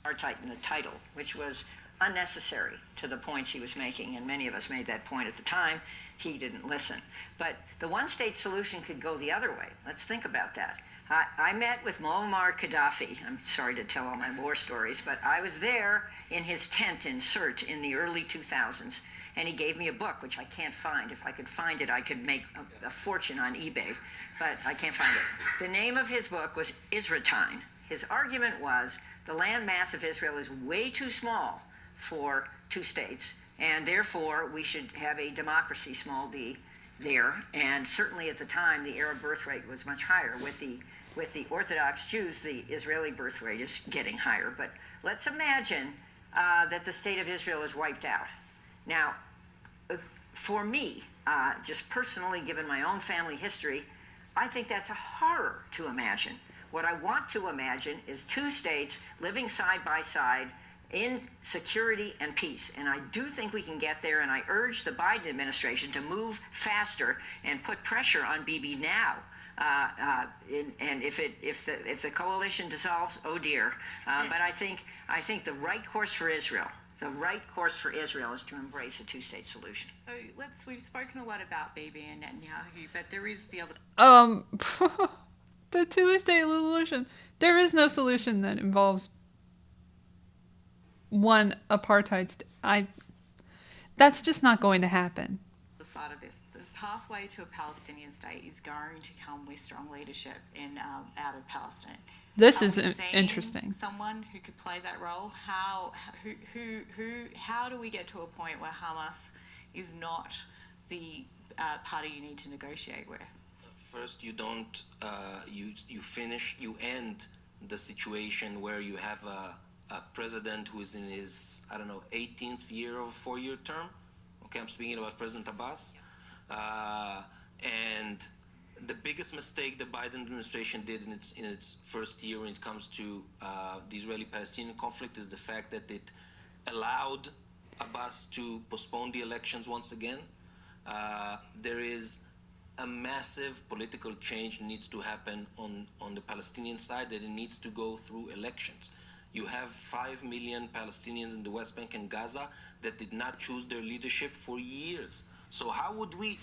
Apartheid in the title, which was unnecessary to the points he was making, and many of us made that point at the time. He didn't listen. But the one-state solution could go the other way. Let's think about that. I met with Muammar Gaddafi. I'm sorry to tell all my war stories, but I was there in his tent in Sirte in the early 2000s, and he gave me a book, which I can't find. If I could find it, I could make a fortune on eBay, but I can't find it. The name of his book was Israeltine. His argument was the land mass of Israel is way too small for two states, and therefore we should have a democracy, small d, there. And certainly at the time, the Arab birth rate was much higher. With the Orthodox Jews, the Israeli birth rate is getting higher. But let's imagine that the state of Israel is wiped out. Now, for me, just personally, given my own family history, I think that's a horror to imagine. What I want to imagine is two states living side by side in security and peace. And I do think we can get there, and I urge the Biden administration to move faster and put pressure on Bibi now. And if the coalition dissolves, oh dear. But I think the right course for Israel, is to embrace a two-state solution. So we've spoken a lot about Bibi and Netanyahu, but there is the other. The two-state solution. There is no solution that involves one apartheid state. That's just not going to happen. The side of this, the pathway to a Palestinian state is going to come with strong leadership out of Palestine. This Are is we seeing interesting. Someone who could play that role. How do we get to a point where Hamas is not the party you need to negotiate with? First, you don't. You end the situation where you have a president who is in his 18th year of a 4-year term. Okay, I'm speaking about President Abbas, and the biggest mistake the Biden administration did in its first year when it comes to the Israeli-Palestinian conflict is the fact that it allowed Abbas to postpone the elections once again. There is a massive political change needs to happen on the Palestinian side, that it needs to go through elections. You have 5 million Palestinians in the West Bank and Gaza that did not choose their leadership for years. So how would we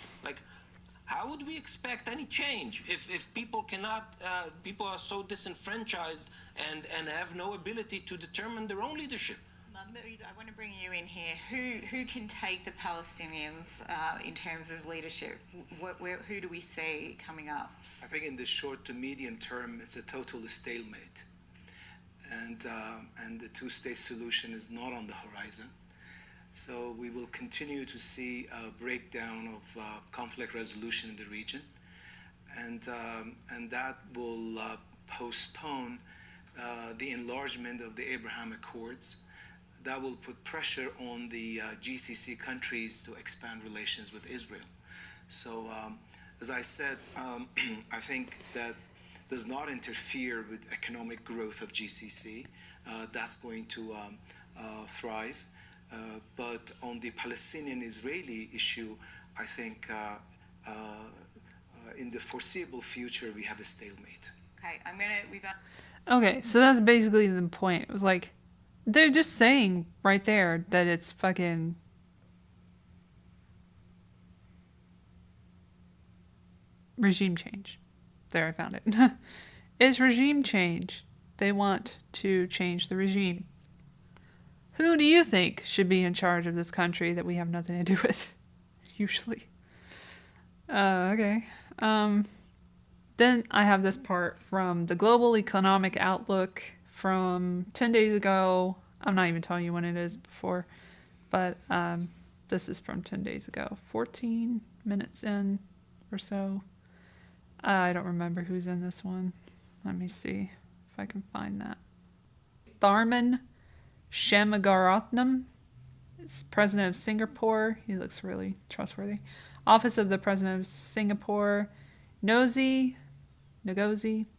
expect any change if people cannot, people are so disenfranchised and have no ability to determine their own leadership? I want to bring you in here. Who can take the Palestinians in terms of leadership? Who do we see coming up? I think in the short to medium term, it's a total stalemate. And the two-state solution is not on the horizon. So we will continue to see a breakdown of conflict resolution in the region. And that will postpone the enlargement of the Abraham Accords. That will put pressure on the GCC countries to expand relations with Israel. So, as I said, I think that does not interfere with economic growth of GCC. That's going to thrive. But on the Palestinian-Israeli issue, I think in the foreseeable future, we have a stalemate. Okay, Okay, so that's basically the point. It was like, they're just saying right there that it's fucking regime change. There, I found it. It's regime change. They want to change the regime. Who do you think should be in charge of this country that we have nothing to do with? Usually. Okay. Then I have this part from the Global Economic Outlook from 10 days ago. I'm not even telling you when it is before, but this is from 10 days ago. 14 minutes in or so. I don't remember who's in this one. Let me see if I can find that. Tharman Shanmugaratnam is president of Singapore. He looks really trustworthy. Office of the President of Singapore. Ngozi,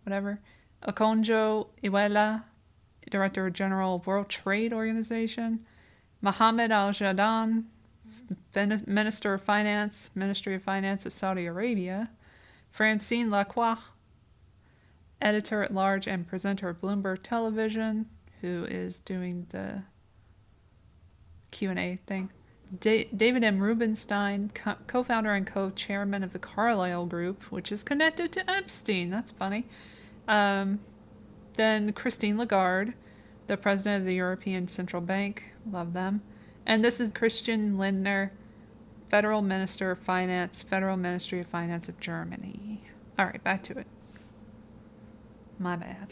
whatever. Okonjo Iweala, Director General of World Trade Organization. Mohammed Al-Jadaan, Minister of Finance, Ministry of Finance of Saudi Arabia. Francine Lacroix, Editor-at-Large and presenter of Bloomberg Television, who is doing the Q&A thing. David M. Rubenstein, co-founder and co-chairman of the Carlyle Group, which is connected to Epstein. That's funny. Then Christine Lagarde, the president of the European Central Bank. Love them. And this is Christian Lindner, Federal Minister of Finance, Federal Ministry of Finance of Germany. All right, back to it. My bad.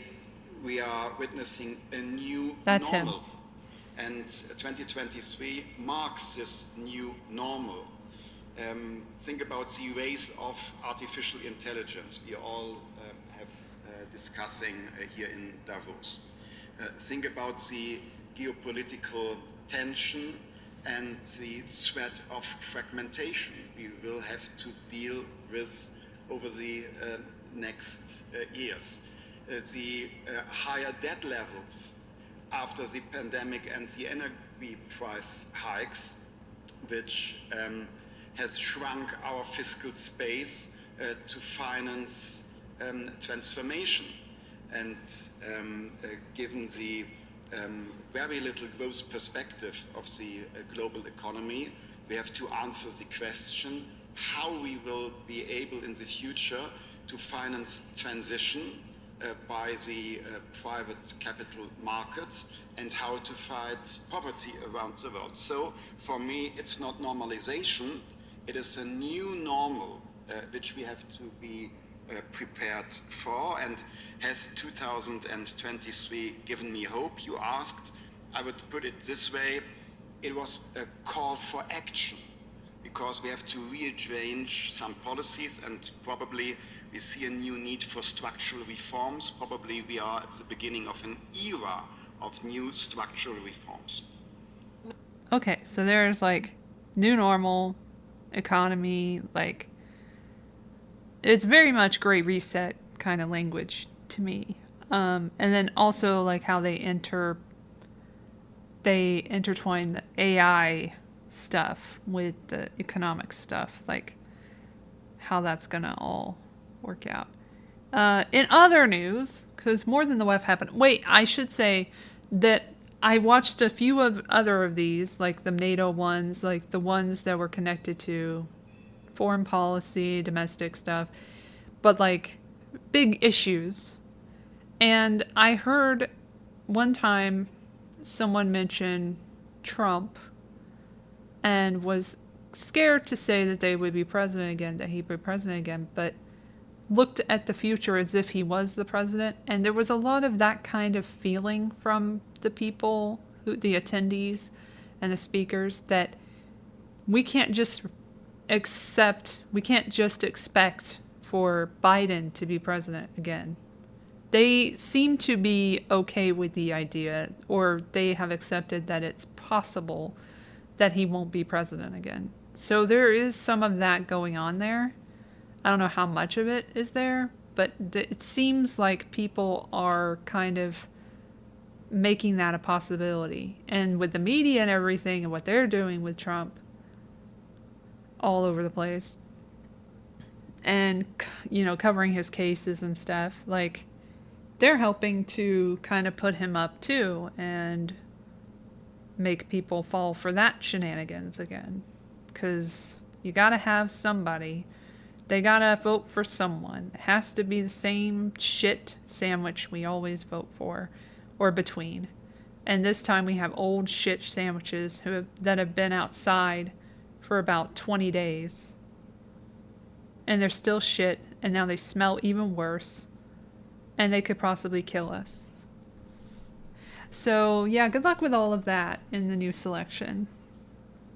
We are witnessing a new That's normal. him. And 2023 marks this new normal. Think about the rise of artificial intelligence. We all have discussing here in Davos. Think about the geopolitical tension and the threat of fragmentation we will have to deal with over the next years. The higher debt levels after the pandemic and the energy price hikes, which has shrunk our fiscal space to finance transformation. And given the very little growth perspective of the global economy, we have to answer the question how we will be able in the future to finance transition by the private capital markets and how to fight poverty around the world. So for me, it's not normalization, it is a new normal which we have to be prepared for. And has 2023 given me hope, you asked? I would put it this way, it was a call for action, because we have to rearrange some policies, and probably we see a new need for structural reforms. Probably we are at the beginning of an era of new structural reforms. Okay, so there's like new normal economy, like it's very much Great Reset kind of language to me. And then also like how they intertwine the AI stuff with the economic stuff, like how that's gonna all work out. In other news, because more than the WEF happened. Wait, I should say that I watched a few of other of these, like the NATO ones, like the ones that were connected to foreign policy, domestic stuff, but like big issues. And I heard one time someone mention Trump and was scared to say that they would be president again, that he'd be president again, but looked at the future as if he was the president. And there was a lot of that kind of feeling from the people, the attendees and the speakers, that we can't just expect for Biden to be president again. They seem to be okay with the idea, or they have accepted that it's possible that he won't be president again. So there is some of that going on there. I don't know how much of it is there, but it seems like people are kind of making that a possibility. And with the media and everything and what they're doing with Trump all over the place, and, you know, covering his cases and stuff, like, they're helping to kind of put him up too and make people fall for that shenanigans again. Because you gotta have somebody. They gotta vote for someone. It has to be the same shit sandwich we always vote for, or between. And this time we have old shit sandwiches that have been outside for about 20 days. And they're still shit, and now they smell even worse. And they could possibly kill us. So, yeah, good luck with all of that in the new selection.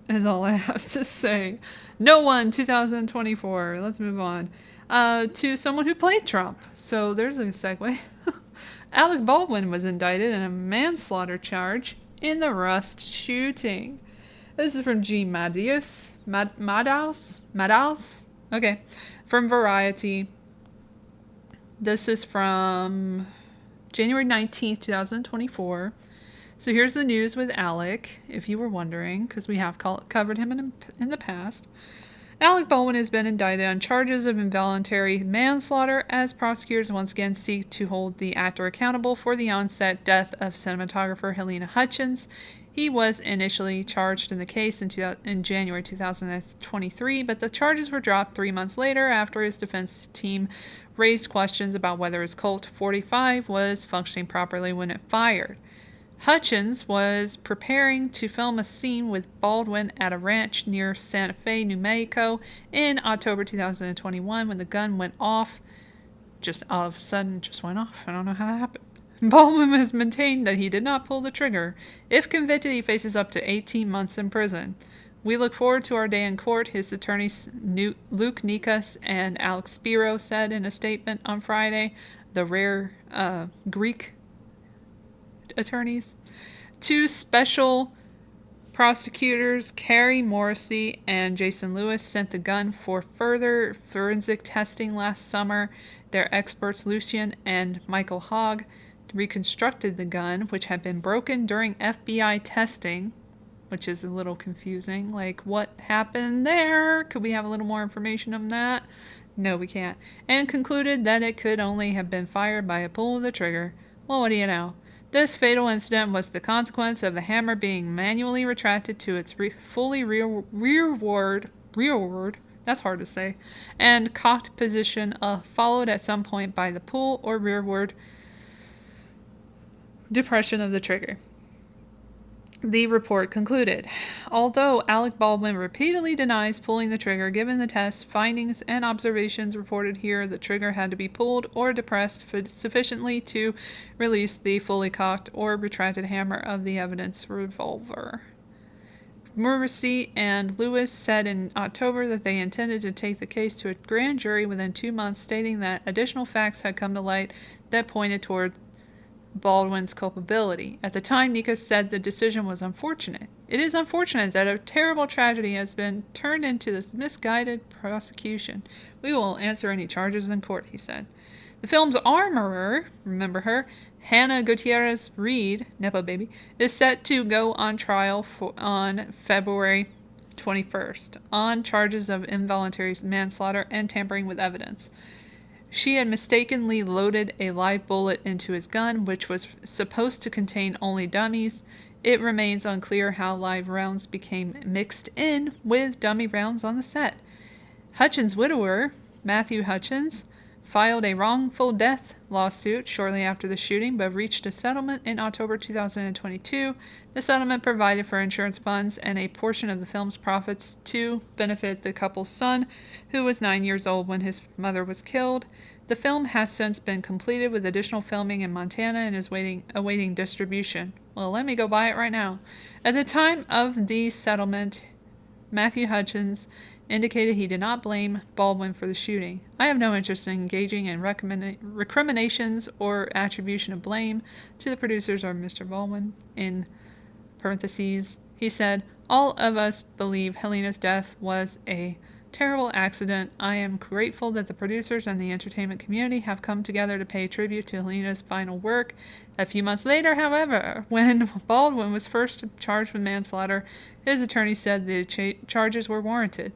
Is all I have to say. No one 2024. Let's move on. To someone who played Trump. So there's a segue. Alec Baldwin was indicted in a manslaughter charge in the Rust shooting. This is from G. Maddaus. Okay. From Variety. This is from January 19th, 2024. So here's the news with Alec, if you were wondering, because we have covered him in the past. Alec Baldwin has been indicted on charges of involuntary manslaughter as prosecutors once again seek to hold the actor accountable for the on-set death of cinematographer Helena Hutchins. He was initially charged in the case in January 2023, but the charges were dropped 3 months later after his defense team raised questions about whether his Colt 45 was functioning properly when it fired. Hutchins was preparing to film a scene with Baldwin at a ranch near Santa Fe, New Mexico in October 2021 when the gun went off. Just all of a sudden, just went off. I don't know how that happened. Baldwin has maintained that he did not pull the trigger. If convicted, he faces up to 18 months in prison. We look forward to our day in court, his attorneys Luke Nikas and Alex Spiro said in a statement on Friday. The rare Greek attorneys. Two special prosecutors, Carrie Morrissey and Jason Lewis, sent the gun for further forensic testing last summer. Their experts, Lucian and Michael Hogg, reconstructed the gun, which had been broken during FBI testing, which is a little confusing. Like, what happened there? Could we have a little more information on that? No, we can't. And concluded that it could only have been fired by a pull of the trigger. Well, what do you know? This fatal incident was the consequence of the hammer being manually retracted to its fully rearward, that's hard to say, and cocked position, followed at some point by the pull or rearward depression of the trigger. The report concluded, although Alec Baldwin repeatedly denies pulling the trigger, given the test findings and observations reported here, the trigger had to be pulled or depressed sufficiently to release the fully cocked or retracted hammer of the evidence revolver. Morrissey and Lewis said in October that they intended to take the case to a grand jury within 2 months, stating that additional facts had come to light that pointed toward Baldwin's culpability. At the time, Nika said the decision was unfortunate. It is unfortunate that a terrible tragedy has been turned into this misguided prosecution. We will answer any charges in court, he said. The film's armorer, remember her, Hannah Gutierrez Reed, Nepo baby, is set to go on trial on February 21st on charges of involuntary manslaughter and tampering with evidence. She had mistakenly loaded a live bullet into his gun, which was supposed to contain only dummies. It remains unclear how live rounds became mixed in with dummy rounds on the set. Hutchins' widower, Matthew Hutchins, filed a wrongful death lawsuit shortly after the shooting, but reached a settlement in October 2022. The settlement provided for insurance funds and a portion of the film's profits to benefit the couple's son, who was 9 years old when his mother was killed. The film has since been completed with additional filming in Montana and is awaiting distribution. Well, let me go buy it right now. At the time of the settlement, Matthew Hutchins indicated he did not blame Baldwin for the shooting. I have no interest in engaging in recriminations or attribution of blame to the producers or Mr. Baldwin. In parentheses, he said, all of us believe Helena's death was a terrible accident. I am grateful that the producers and the entertainment community have come together to pay tribute to Helena's final work. A few months later, however, when Baldwin was first charged with manslaughter, his attorney said the charges were warranted.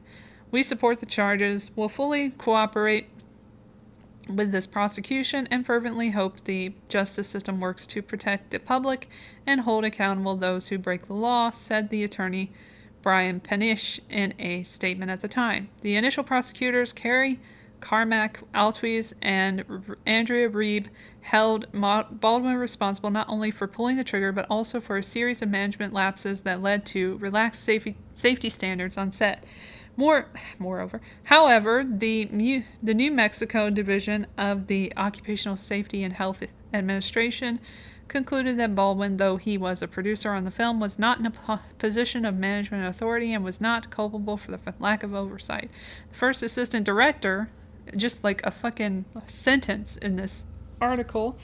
We support the charges, will fully cooperate with this prosecution, and fervently hope the justice system works to protect the public and hold accountable those who break the law, said the attorney Brian Penish in a statement at the time. The initial prosecutors, Carrie Carmack Altwies and Andrea Reeb held Baldwin responsible not only for pulling the trigger, but also for a series of management lapses that led to relaxed safety standards on set. Moreover, however, the New Mexico division of the Occupational Safety and Health Administration concluded that Baldwin, though he was a producer on the film, was not in a position of management authority and was not culpable for the lack of oversight. The first assistant director, just like a fucking sentence in this article,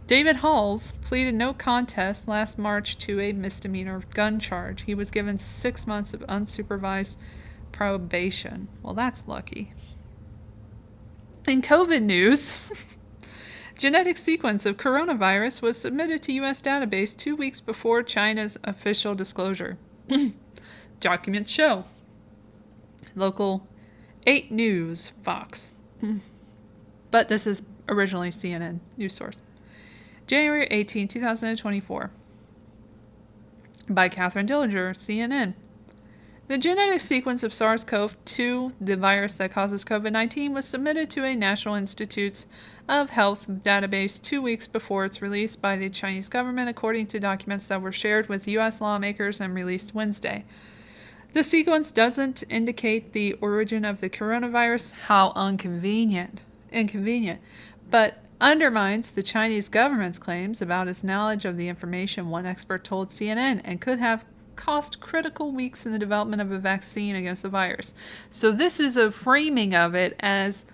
David Halls, pleaded no contest last March to a misdemeanor gun charge. He was given 6 months of unsupervised probation. Well, that's lucky. In COVID news, genetic sequence of coronavirus was submitted to U.S. database 2 weeks before China's official disclosure. Documents show. Local 8 News, Fox. But this is originally CNN news source. January 18, 2024. By Catherine Dillinger, CNN. The genetic sequence of SARS-CoV-2, the virus that causes COVID-19, was submitted to a National Institutes of Health database 2 weeks before its release by the Chinese government, according to documents that were shared with U.S. lawmakers and released Wednesday. The sequence doesn't indicate the origin of the coronavirus, how inconvenient, but undermines the Chinese government's claims about its knowledge of the information, one expert told CNN, and could have cost critical weeks in the development of a vaccine against the virus. So this is a framing of it as,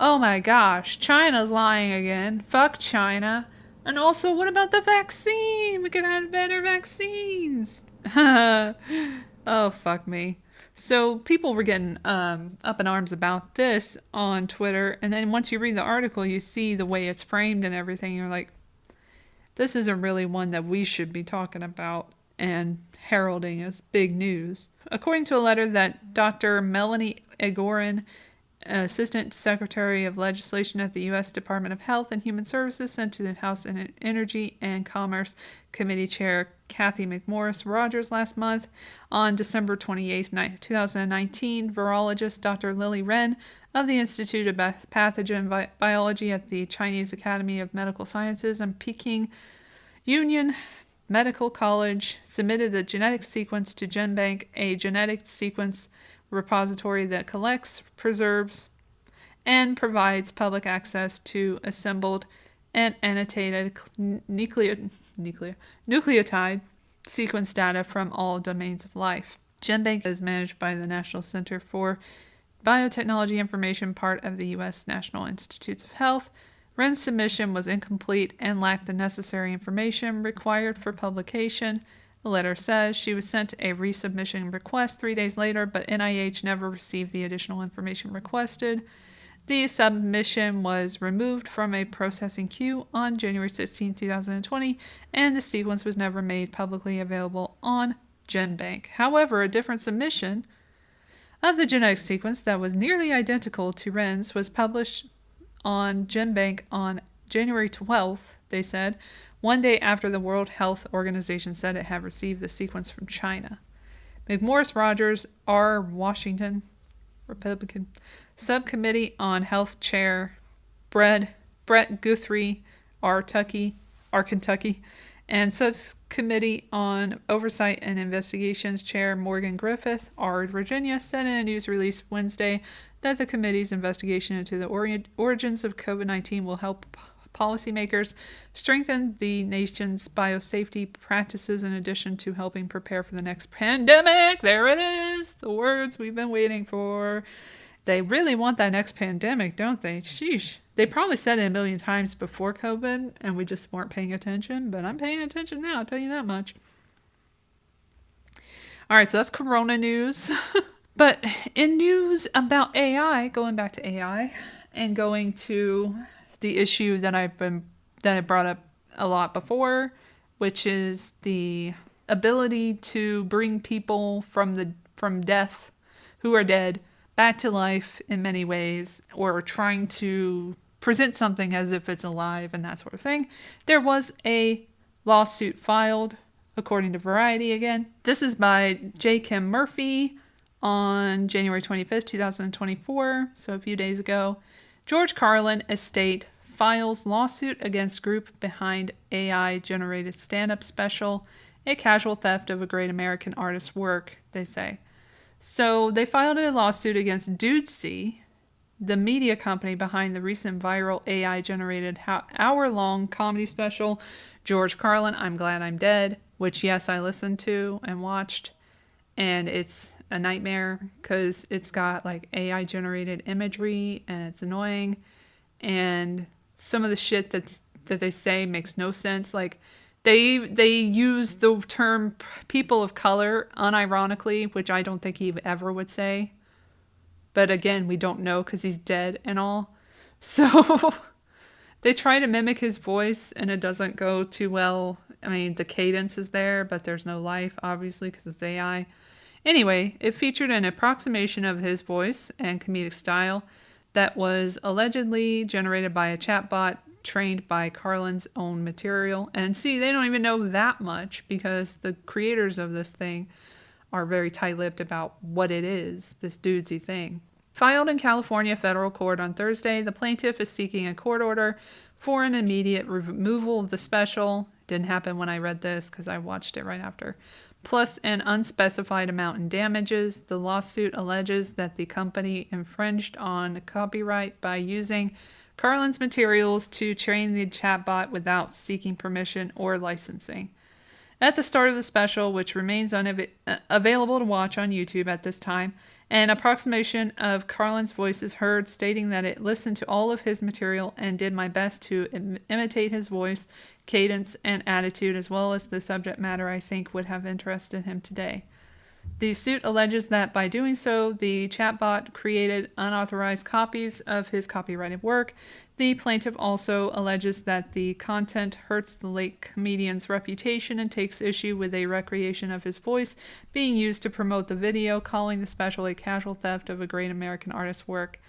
oh my gosh, China's lying again. Fuck China. And also, what about the vaccine? We could have better vaccines. Oh, fuck me. So people were getting up in arms about this on Twitter. And then once you read the article, you see the way it's framed and everything. You're like, this isn't really one that we should be talking about and heralding as big news. According to a letter that Dr. Melanie Agorin, Assistant Secretary of Legislation at the U.S. Department of Health and Human Services, sent to the House Energy and Commerce Committee Chair Kathy McMorris Rogers last month, on December 28, 2019, virologist Dr. Lily Ren of the Institute of Pathogen Biology at the Chinese Academy of Medical Sciences and Peking Union Medical College submitted the genetic sequence to GenBank, a genetic sequence repository that collects, preserves, and provides public access to assembled and annotated nucleotide sequence data from all domains of life. GenBank is managed by the National Center for Biotechnology Information, part of the U.S. National Institutes of Health. Ren's submission was incomplete and lacked the necessary information required for publication. The letter says she was sent a resubmission request 3 days later, but NIH never received the additional information requested. The submission was removed from a processing queue on January 16, 2020, and the sequence was never made publicly available on GenBank. However, a different submission of the genetic sequence that was nearly identical to Ren's was published on GenBank on January 12th, they said, one day after the World Health Organization said it had received the sequence from China. McMorris Rogers, R. Washington, Republican, Subcommittee on Health Chair Brett Guthrie, R. Kentucky, and Subcommittee on Oversight and Investigations Chair Morgan Griffith, R. Virginia, said in a news release Wednesday that the committee's investigation into the origins of COVID-19 will help policymakers strengthen the nation's biosafety practices in addition to helping prepare for the next pandemic. There it is, the words we've been waiting for. They really want that next pandemic, don't they? Sheesh. They probably said it a million times before COVID and we just weren't paying attention, but I'm paying attention now, I'll tell you that much. All right, so that's Corona news. But in news about AI, going back to AI and going to the issue that I brought up a lot before, which is the ability to bring people from death who are dead back to life in many ways, or trying to present something as if it's alive and that sort of thing. There was a lawsuit filed, according to Variety again. This is by J. Kim Murphy on January 25th, 2024, so a few days ago. George Carlin estate files lawsuit against group behind AI-generated stand-up special, a casual theft of a great American artist's work, they say. So they filed a lawsuit against Dudesy, the media company behind the recent viral AI-generated hour-long comedy special, George Carlin, I'm Glad I'm Dead, which, yes, I listened to and watched. And it's a nightmare because it's got like AI-generated imagery and it's annoying. And some of the shit that they say makes no sense. Like they use the term people of color unironically, which I don't think he ever would say. But again, we don't know because he's dead and all. So they try to mimic his voice and it doesn't go too well. I mean, the cadence is there, but there's no life, obviously, because it's AI. Anyway, it featured an approximation of his voice and comedic style that was allegedly generated by a chatbot trained by Carlin's own material. And see, they don't even know that much because the creators of this thing are very tight-lipped about what it is, this dudesy thing. Filed in California federal court on Thursday, the plaintiff is seeking a court order for an immediate removal of the special. Didn't happen when I read this because I watched it right after. Plus an unspecified amount in damages. The lawsuit alleges that the company infringed on copyright by using Carlin's materials to train the chatbot without seeking permission or licensing. At the start of the special, which remains available to watch on YouTube at this time, an approximation of Carlin's voice is heard stating that it listened to all of his material and did my best to imitate his voice, cadence, and attitude, as well as the subject matter I think would have interested him today. The suit alleges that by doing so, the chatbot created unauthorized copies of his copyrighted work. The plaintiff also alleges that the content hurts the late comedian's reputation and takes issue with a recreation of his voice being used to promote the video, calling the special a casual theft of a great American artist's work.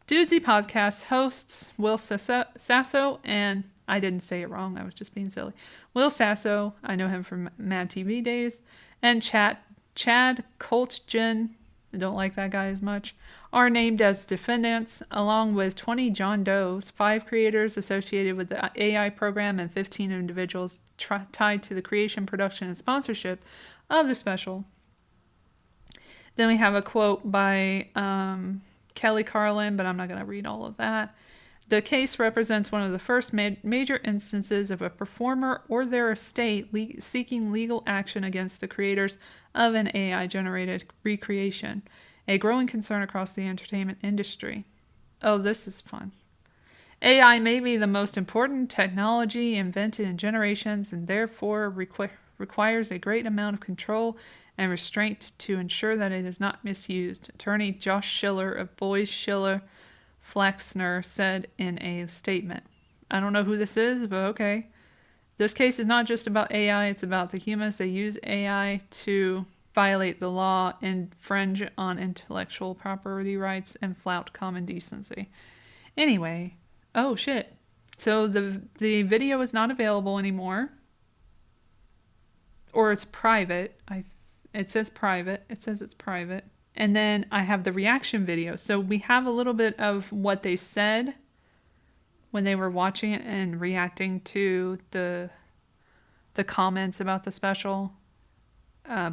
Dudesy podcast hosts Will Sasso and I didn't say it wrong, I was just being silly. Will Sasso, I know him from Mad TV days, and Chad Coltgen, I don't like that guy as much, are named as defendants, along with 20 John Does, 5 creators associated with the AI program, and 15 individuals tied to the creation, production, and sponsorship of the special. Then we have a quote by Kelly Carlin, but I'm not going to read all of that. The case represents one of the first major instances of a performer or their estate seeking legal action against the creators of an AI-generated recreation, a growing concern across the entertainment industry. Oh, this is fun. AI may be the most important technology invented in generations and therefore requires a great amount of control and restraint to ensure that it is not misused. Attorney Josh Schiller of Boies Schiller Flexner said in a statement. I don't know who this is, but okay. This case is not just about AI, it's about the humans that use AI to violate the law, infringe on intellectual property rights, and flout common decency. Anyway, oh shit. So the video is not available anymore. Or it's private. It says private. It says it's private. And then I have the reaction video. So we have a little bit of what they said when they were watching it and reacting to the comments about the special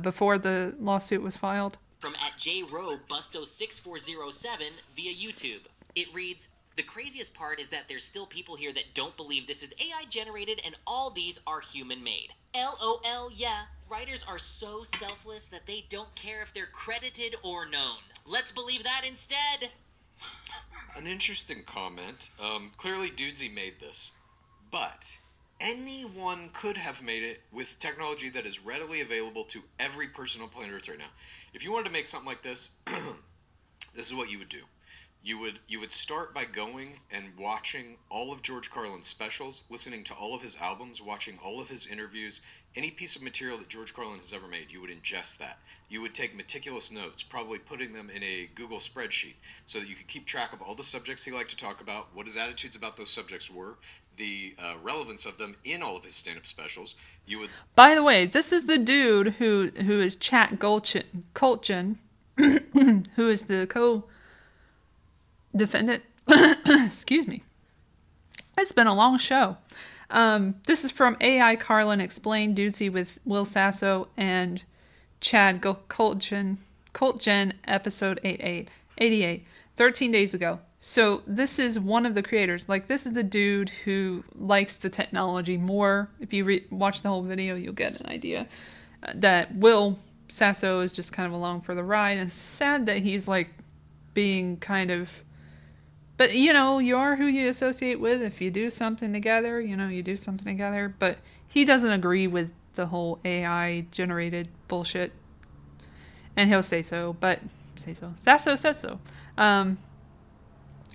before the lawsuit was filed. From @JRoBusto6407 via YouTube. It reads, "The craziest part is that there's still people here that don't believe this is AI generated and all these are human made. LOL, yeah. Writers are so selfless that they don't care if they're credited or known. Let's believe that instead." An interesting comment. Clearly Dudesy made this, but anyone could have made it with technology that is readily available to every person on planet Earth right now. If you wanted to make something like this, this is what you would do. You would start by going and watching all of George Carlin's specials, listening to all of his albums, watching all of his interviews, any piece of material that George Carlin has ever made. You would ingest that. You would take meticulous notes, probably putting them in a Google spreadsheet so that you could keep track of all the subjects he liked to talk about, what his attitudes about those subjects were, the relevance of them in all of his stand-up specials. You would. By the way, this is the dude who is Chad Coltgen, who is the co-defendant Excuse me. It's been a long show. This is from AI Carlin Explained Dudesy with Will Sasso and Chad Coltgen, episode 88, 13 days ago. So this is one of the creators. Like, this is the dude who likes the technology more. If you watch the whole video, you'll get an idea that Will Sasso is just kind of along for the ride. And it's sad that he's like being kind of... But, you know, you are who you associate with. If you do something together, you know, you do something together. But he doesn't agree with the whole AI-generated bullshit. And he'll say so, but... Sasso said so.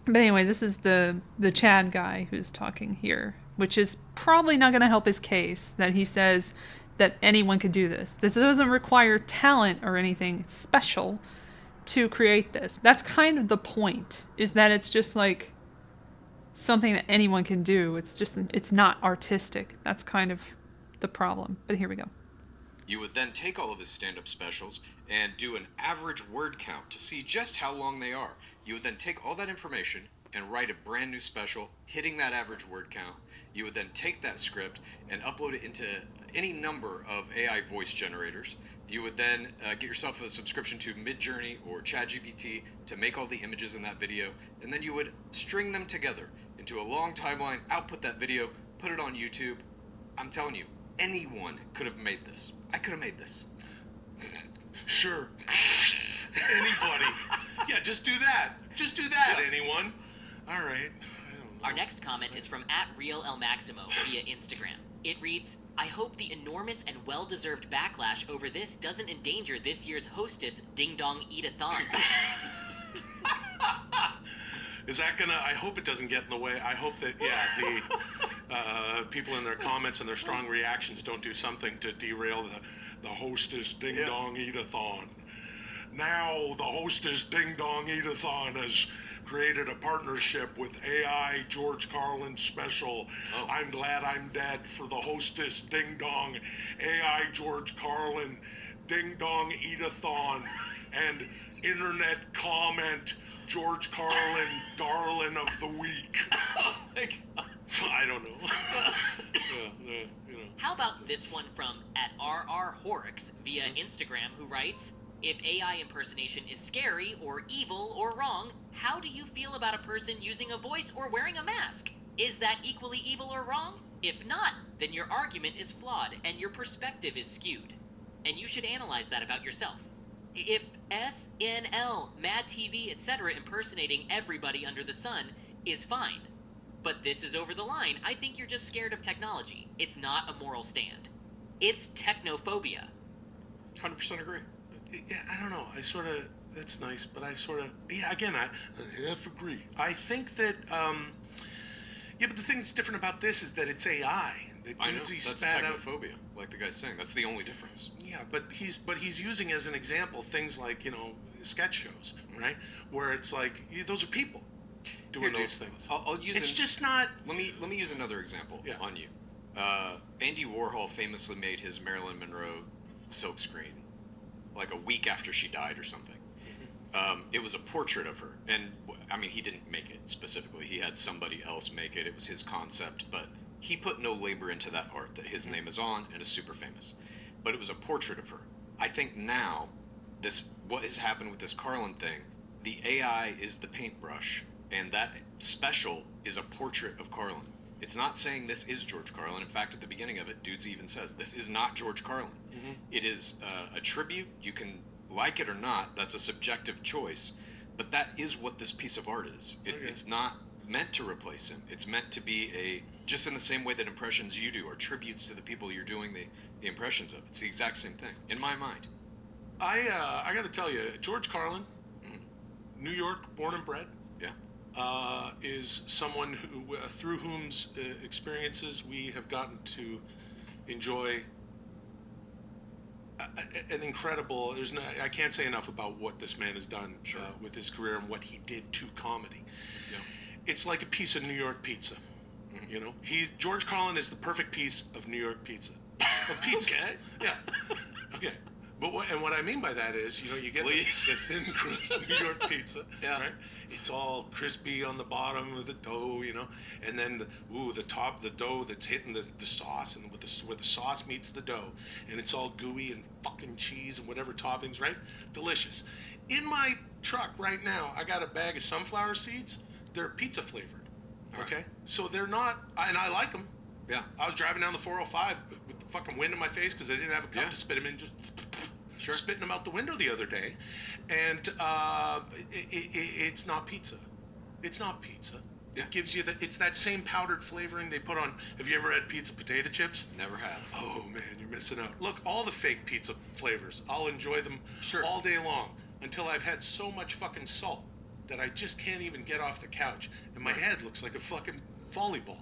But anyway, this is the Chad guy who's talking here, which is probably not going to help his case, that he says that anyone could do this. This doesn't require talent or anything special to create this. That's kind of the point, is that it's just like something that anyone can do. It's not artistic. That's kind of the problem. But here we go. You would then take all of his stand-up specials and do an average word count to see just how long they are. You would then take all that information and write a brand new special, hitting that average word count. You would then take that script and upload it into any number of AI voice generators. You would then get yourself a subscription to Midjourney or ChatGPT to make all the images in that video, and then you would string them together into a long timeline, output that video, put it on YouTube. I'm telling you, anyone could have made this. I could have made this. Sure. Anybody. Yeah, just do that. Just do that, anyone. All right. Our next comment is from @RealElMaximo via Instagram. It reads, I hope the enormous and well-deserved backlash over this doesn't endanger this year's hostess, Ding Dong Eat-a-thon. Is that gonna, I hope it doesn't get in the way. I hope that, the people in their comments and their strong reactions don't do something to derail the hostess Ding Dong Eat-a-thon. Now the hostess Ding Dong Eat-a-thon has created a partnership with AI George Carlin special. I'm Glad I'm Dead for the hostess Ding Dong AI George Carlin Ding Dong Eat-a-thon and internet comment George Carlin Darlin of the Week. Oh my God. I don't know. How about this one from @RRHorrocks via Instagram, who writes, if AI impersonation is scary or evil or wrong, how do you feel about a person using a voice or wearing a mask? Is that equally evil or wrong? If not, then your argument is flawed and your perspective is skewed. And you should analyze that about yourself. If SNL, Mad TV, etc. impersonating everybody under the sun is fine, but this is over the line, I think you're just scared of technology. It's not a moral stand. It's technophobia. 100% agree. Yeah, I don't know. I sort of, that's nice, but I sort of, again, I agree. I think that, but the thing that's different about this is that it's AI. I know, that's technophobia, like the guy's saying. That's the only difference. Yeah, but he's using as an example things like, sketch shows, right? Where it's like, those are people doing those things. I'll use it's just not... Let me use another example on you. Andy Warhol famously made his Marilyn Monroe silkscreen like a week after she died or something. It was a portrait of her, and I mean, he didn't make it specifically. He had somebody else make it. It was his concept, but he put no labor into that art that his name is on and is super famous. But it was a portrait of her. I think now, what has happened with this Carlin thing, the AI is the paintbrush, and that special is a portrait of Carlin. It's not saying this is George Carlin. In fact, at the beginning of it, Dudes even says, this is not George Carlin. It is a tribute. You can like it or not. That's a subjective choice. But that is what this piece of art is. It's not meant to replace him. It's meant to be just in the same way that impressions you do are tributes to the people you're doing the impressions of. It's the exact same thing, in my mind. I got to tell you, George Carlin, New York, born and bred, is someone who, through whom's experiences we have gotten to enjoy an incredible. I can't say enough about what this man has done with his career and what he did to comedy. It's like a piece of New York pizza. George Carlin is the perfect piece of New York pizza. Of pizza. Okay. Yeah. Okay. And what I mean by that is, you get the thin crust New York pizza, right? It's all crispy on the bottom of the dough, and then the top of the dough that's hitting the sauce, and where the sauce meets the dough, and it's all gooey and fucking cheese and whatever toppings, right? Delicious. In my truck right now, I got a bag of sunflower seeds. They're pizza flavored, okay? So they're not, and I like them. Yeah. I was driving down the 405 with the fucking wind in my face because I didn't have a cup to spit them in, just spitting them out the window the other day. And it's not pizza. It's not pizza. It gives you it's that same powdered flavoring they put on. Have you ever had pizza potato chips? Never have. Oh man, you're missing out. Look, all the fake pizza flavors, I'll enjoy them all day long until I've had so much fucking salt that I just can't even get off the couch. And my head looks like a fucking volleyball.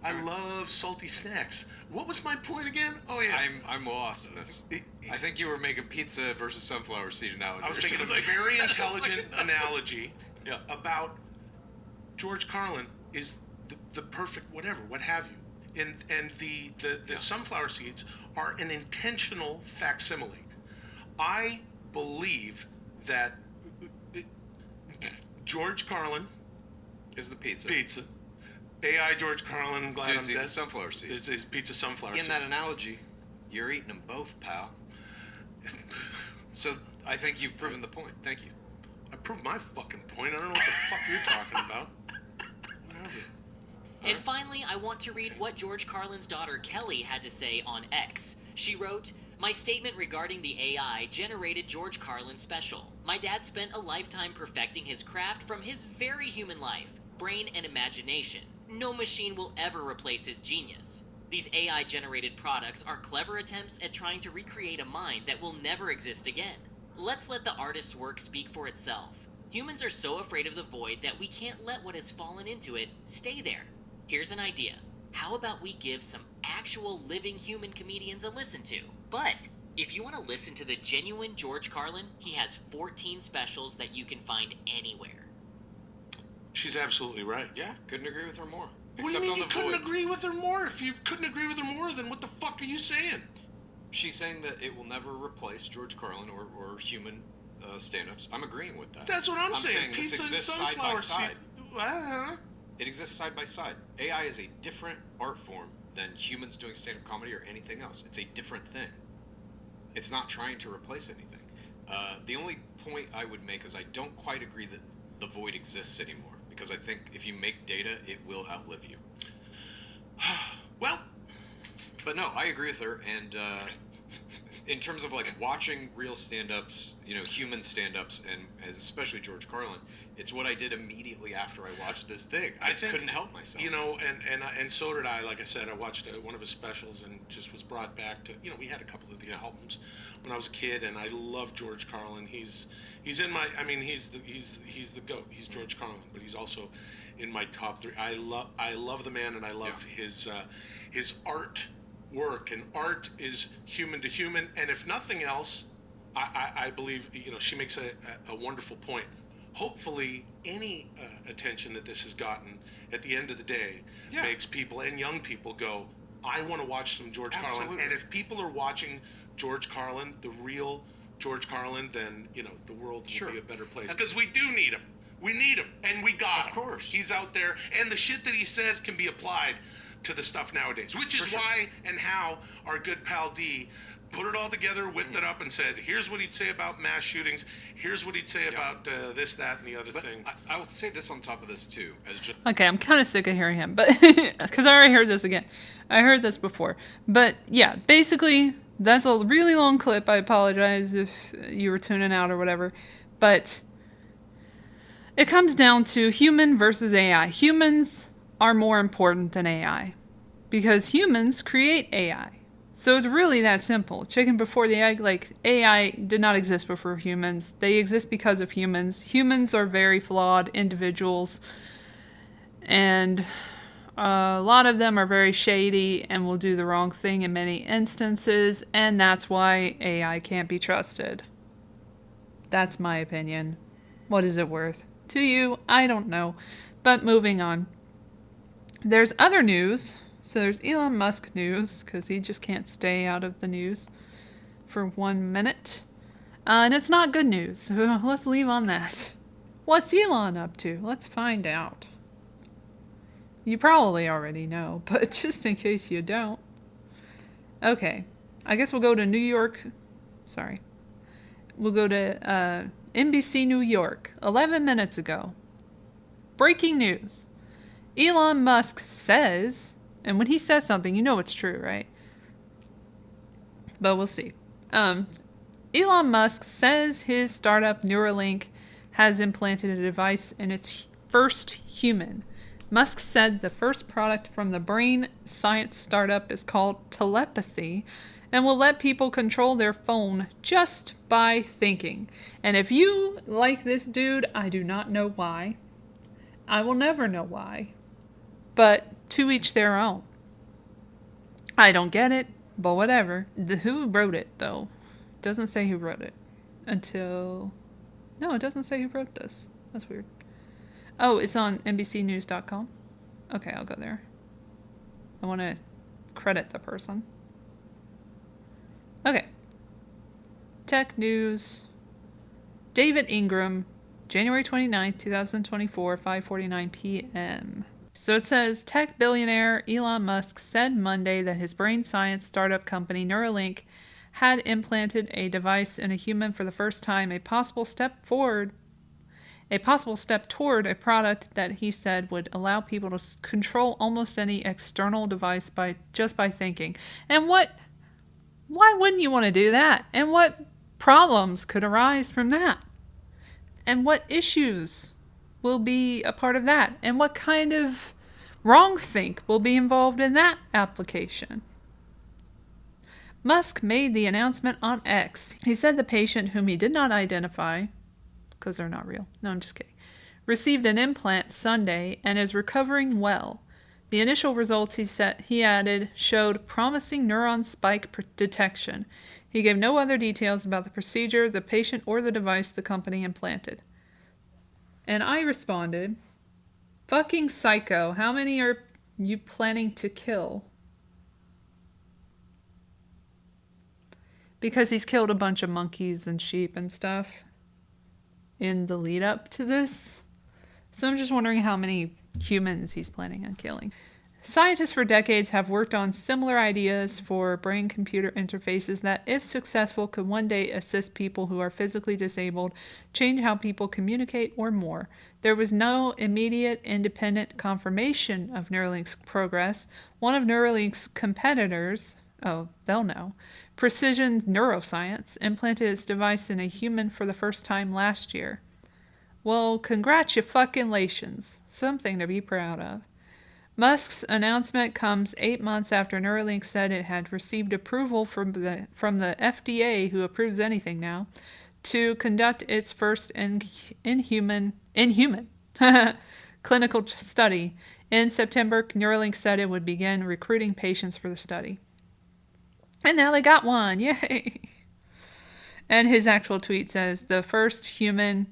I love salty snacks. What was my point again? Oh yeah, I'm lost in this. I think you were making pizza versus sunflower seed analogy. I was making a very intelligent analogy about George Carlin is the perfect whatever, what have you, and the sunflower seeds are an intentional facsimile. I believe that George Carlin is the pizza. AI George Carlin, glad Dude, I'm dead. The sunflower seeds. It's pizza sunflower seeds. In that analogy, you're eating them both, pal. So I think you've proven the point. Thank you. I proved my fucking point. I don't know what the fuck you're talking about. Whatever. And finally, I want to read what George Carlin's daughter Kelly had to say on X. She wrote, "My statement regarding the AI generated George Carlin's special. My dad spent a lifetime perfecting his craft from his very human life, brain and imagination. No machine will ever replace his genius. These AI-generated products are clever attempts at trying to recreate a mind that will never exist again. Let's let the artist's work speak for itself. Humans are so afraid of the void that we can't let what has fallen into it stay there. Here's an idea. How about we give some actual living human comedians a listen to? But if you want to listen to the genuine George Carlin, he has 14 specials that you can find anywhere." She's absolutely right. Yeah, couldn't agree with her more. What do you mean you couldn't agree with her more? If you couldn't agree with her more, then what the fuck are you saying? She's saying that it will never replace George Carlin or human stand-ups. I'm agreeing with that. That's what I'm saying. This Pizza and exists sunflower side by seeds. side. It exists side by side. AI is a different art form than humans doing stand-up comedy or anything else. It's a different thing. It's not trying to replace anything. The only point I would make is I don't quite agree that the void exists anymore. Because I think if you make data, it will outlive you. Well, but no, I agree with her. And in terms of like watching real stand-ups, human stand-ups, and especially George Carlin, it's what I did immediately after I watched this thing. I couldn't help myself. And so did I. Like I said, I watched one of his specials and just was brought back to. We had a couple of the albums when I was a kid, and I love George Carlin. He's in my. I mean, he's the GOAT. He's George Carlin, but he's also in my top 3. I love the man, and I love his art work. And art is human to human, and if nothing else, I believe she makes a wonderful point. Hopefully, any attention that this has gotten at the end of the day makes people and young people go, I want to watch some George Carlin. And if people are watching George Carlin, the real George Carlin, then the world will be a better place. Because we do need him. We need him, and we got him. Of course, he's out there, and the shit that he says can be applied to the stuff nowadays, which is why and how our good pal D put it all together, whipped it up, and said, here's what he'd say about mass shootings, here's what he'd say about this, that, and the other thing. I will say this on top of this, too. Okay, I'm kind of sick of hearing him, but because I already heard this again. I heard this before. But, yeah, basically, that's a really long clip. I apologize if you were tuning out or whatever. But it comes down to human versus AI. Humans are more important than AI because humans create AI. So it's really that simple. Chicken before the egg, like AI did not exist before humans. They exist because of humans. Humans are very flawed individuals, and a lot of them are very shady and will do the wrong thing in many instances, and that's why AI can't be trusted. That's my opinion. What is it worth? To you, I don't know. But moving on. There's other news. So there's Elon Musk news, because he just can't stay out of the news. for 1 minute. And it's not good news. So let's leave on that. What's Elon up to? Let's find out. You probably already know, but just in case you don't. Okay. I guess we'll go to New York. Sorry. We'll go to NBC New York. 11 minutes ago. Breaking news. Elon Musk says, and when he says something, you know it's true, right? But we'll see. Elon Musk says his startup Neuralink has implanted a device in its first human. Musk said the first product from the brain science startup is called telepathy and will let people control their phone just by thinking. And if you like this dude, I do not know why. I will never know why. But to each their own. I don't get it, but whatever. Who wrote it, though? It doesn't say who wrote it. Until... No, it doesn't say who wrote this. That's weird. Oh, it's on NBCnews.com? Okay, I'll go there. I want to credit the person. Okay. Tech news. David Ingram, January 29th, 2024, 5:49 p.m. So it says, tech billionaire Elon Musk said Monday that his brain science startup company Neuralink had implanted a device in a human for the first time, a possible step toward a product that he said would allow people to control almost any external device by thinking. And why wouldn't you want to do that? And what problems could arise from that? And what issues will be a part of that? And what kind of wrongthink will be involved in that application? Musk made the announcement on X. He said the patient, whom he did not identify, because they're not real. No, I'm just kidding. Received an implant Sunday and is recovering well. The initial results, he added, showed promising neuron spike detection. He gave no other details about the procedure, the patient, or the device the company implanted. And I responded, fucking psycho, how many are you planning to kill? Because he's killed a bunch of monkeys and sheep and stuff in the lead up to this. So I'm just wondering how many humans he's planning on killing. Scientists for decades have worked on similar ideas for brain-computer interfaces that, if successful, could one day assist people who are physically disabled, change how people communicate, or more. There was no immediate independent confirmation of Neuralink's progress. One of Neuralink's competitors, oh, they'll know, Precision Neuroscience, implanted its device in a human for the first time last year. Well, congratulations. Something to be proud of. Musk's announcement comes 8 months after Neuralink said it had received approval from the FDA, who approves anything now, to conduct its first inhuman clinical study. In September, Neuralink said it would begin recruiting patients for the study. And now they got one. Yay! And his actual tweet says, the first human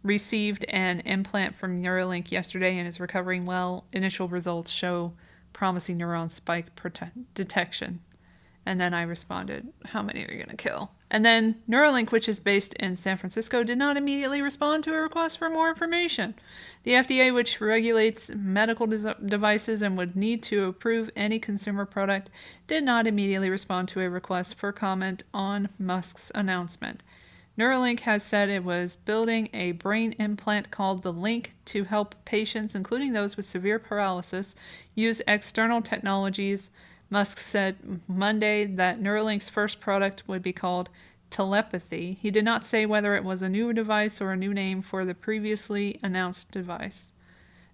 received an implant from Neuralink yesterday and is recovering well. Initial results show promising neuron spike detection. And then I responded, how many are you going to kill? And then Neuralink, which is based in San Francisco, did not immediately respond to a request for more information. The FDA, which regulates medical devices and would need to approve any consumer product, did not immediately respond to a request for comment on Musk's announcement. Neuralink has said it was building a brain implant called the Link to help patients, including those with severe paralysis, use external technologies. Musk said Monday that Neuralink's first product would be called telepathy. He did not say whether it was a new device or a new name for the previously announced device.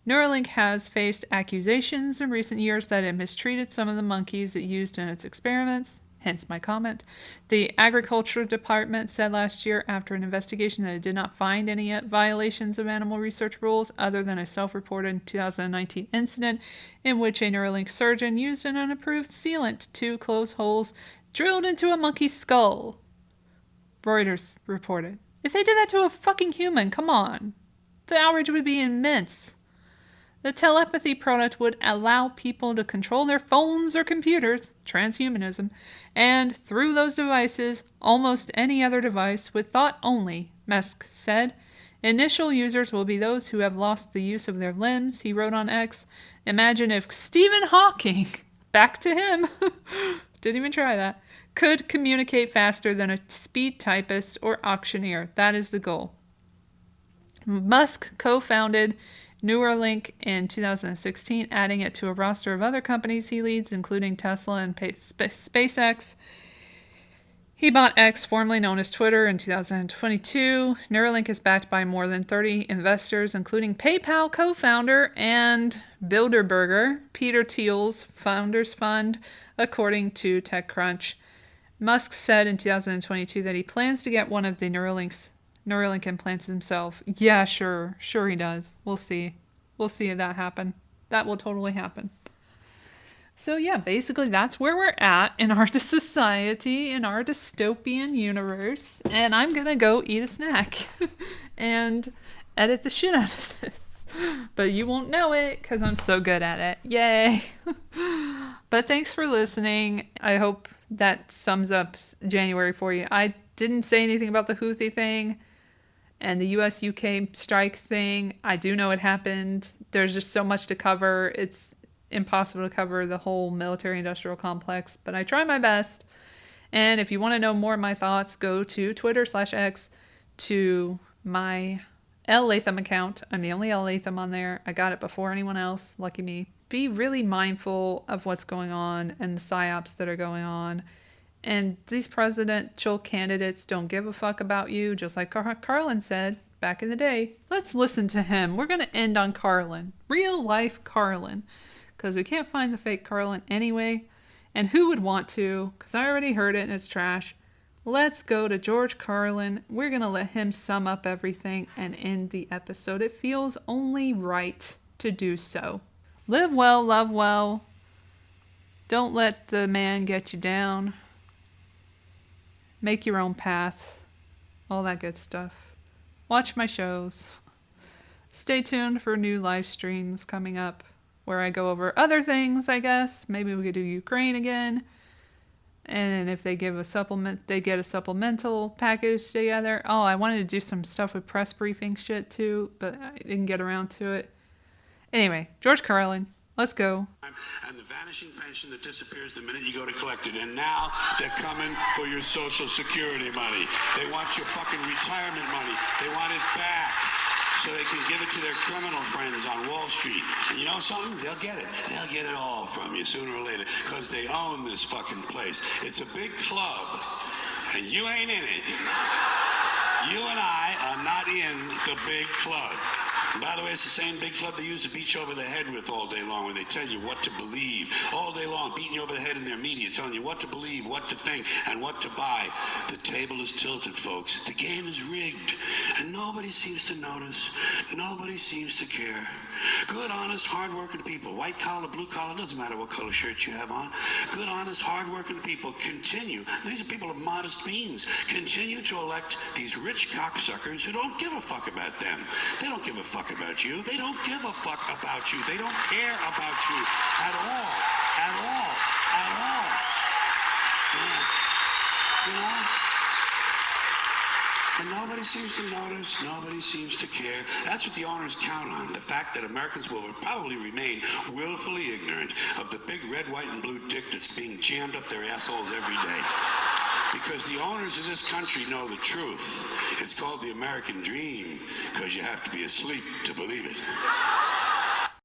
Neuralink has faced accusations in recent years that it mistreated some of the monkeys it used in its experiments, hence my comment. The Agriculture Department said last year, after an investigation, that it did not find any violations of animal research rules other than a self-reported 2019 incident in which a Neuralink surgeon used an unapproved sealant to close holes drilled into a monkey's skull. Reuters reported. If they did that to a fucking human, come on. The outrage would be immense. The telepathy product would allow people to control their phones or computers, transhumanism, and through those devices, almost any other device with thought only, Musk said. Initial users will be those who have lost the use of their limbs, he wrote on X. Imagine if Stephen Hawking, back to him, didn't even try that, could communicate faster than a speed typist or auctioneer. That is the goal. Musk co-founded Neuralink in 2016, adding it to a roster of other companies he leads, including Tesla and SpaceX. He bought X, formerly known as Twitter, in 2022. Neuralink is backed by more than 30 investors, including PayPal co-founder and Bilderberger, Peter Thiel's Founders Fund, according to TechCrunch. Musk said in 2022 that he plans to get one of the Neuralink implants himself. Yeah, sure he does. We'll see if that happen. That will totally happen. So yeah, basically that's where we're at in our society, in our dystopian universe. And I'm gonna go eat a snack and edit the shit out of this. But you won't know it because I'm so good at it. Yay! But thanks for listening. I hope that sums up January for you. I didn't say anything about the Houthi thing and the US-UK strike thing. I do know it happened. There's just so much to cover. It's impossible to cover the whole military-industrial complex, but I try my best. And if you want to know more of my thoughts, go to Twitter/X to my Elle Latham account. I'm the only Elle Latham on there. I got it before anyone else. Lucky me. Be really mindful of what's going on and the psyops that are going on. And these presidential candidates don't give a fuck about you, just like Carlin said back in the day. Let's listen to him. We're going to end on Carlin. Real life Carlin. Because we can't find the fake Carlin anyway. And who would want to? Because I already heard it and it's trash. Let's go to George Carlin. We're going to let him sum up everything and end the episode. It feels only right to do so. Live well, love well. Don't let the man get you down. Make your own path. All that good stuff. Watch my shows. Stay tuned for new live streams coming up where I go over other things, I guess. Maybe we could do Ukraine again. And if they give a supplement, they get a supplemental package together. Oh, I wanted to do some stuff with press briefing shit too, but I didn't get around to it. Anyway, George Carlin, let's go. And the vanishing pension that disappears the minute you go to collect it. And now they're coming for your Social Security money. They want your fucking retirement money. They want it back so they can give it to their criminal friends on Wall Street. And you know something? They'll get it. They'll get it all from you sooner or later because they own this fucking place. It's a big club, and you ain't in it. You and I are not in the big club. And by the way, it's the same big club they use to beat you over the head with all day long when they tell you what to believe. All day long, beating you over the head in their media, telling you what to believe, what to think, and what to buy. The table is tilted, folks. The game is rigged. And nobody seems to notice. Nobody seems to care. Good, honest, hard-working people. White collar, blue collar, doesn't matter what color shirt you have on. Good, honest, hard-working people continue. These are people of modest means. Continue to elect these rich cocksuckers who don't give a fuck about them. They don't give a fuck about you. They don't give a fuck about you. They don't care about you at all. At all. At all. Yeah. You know? And nobody seems to notice. Nobody seems to care. That's what the owners count on. The fact that Americans will probably remain willfully ignorant of the big red, white, and blue dick that's being jammed up their assholes every day. Because the owners of this country know the truth. It's called the American dream, because you have to be asleep to believe it.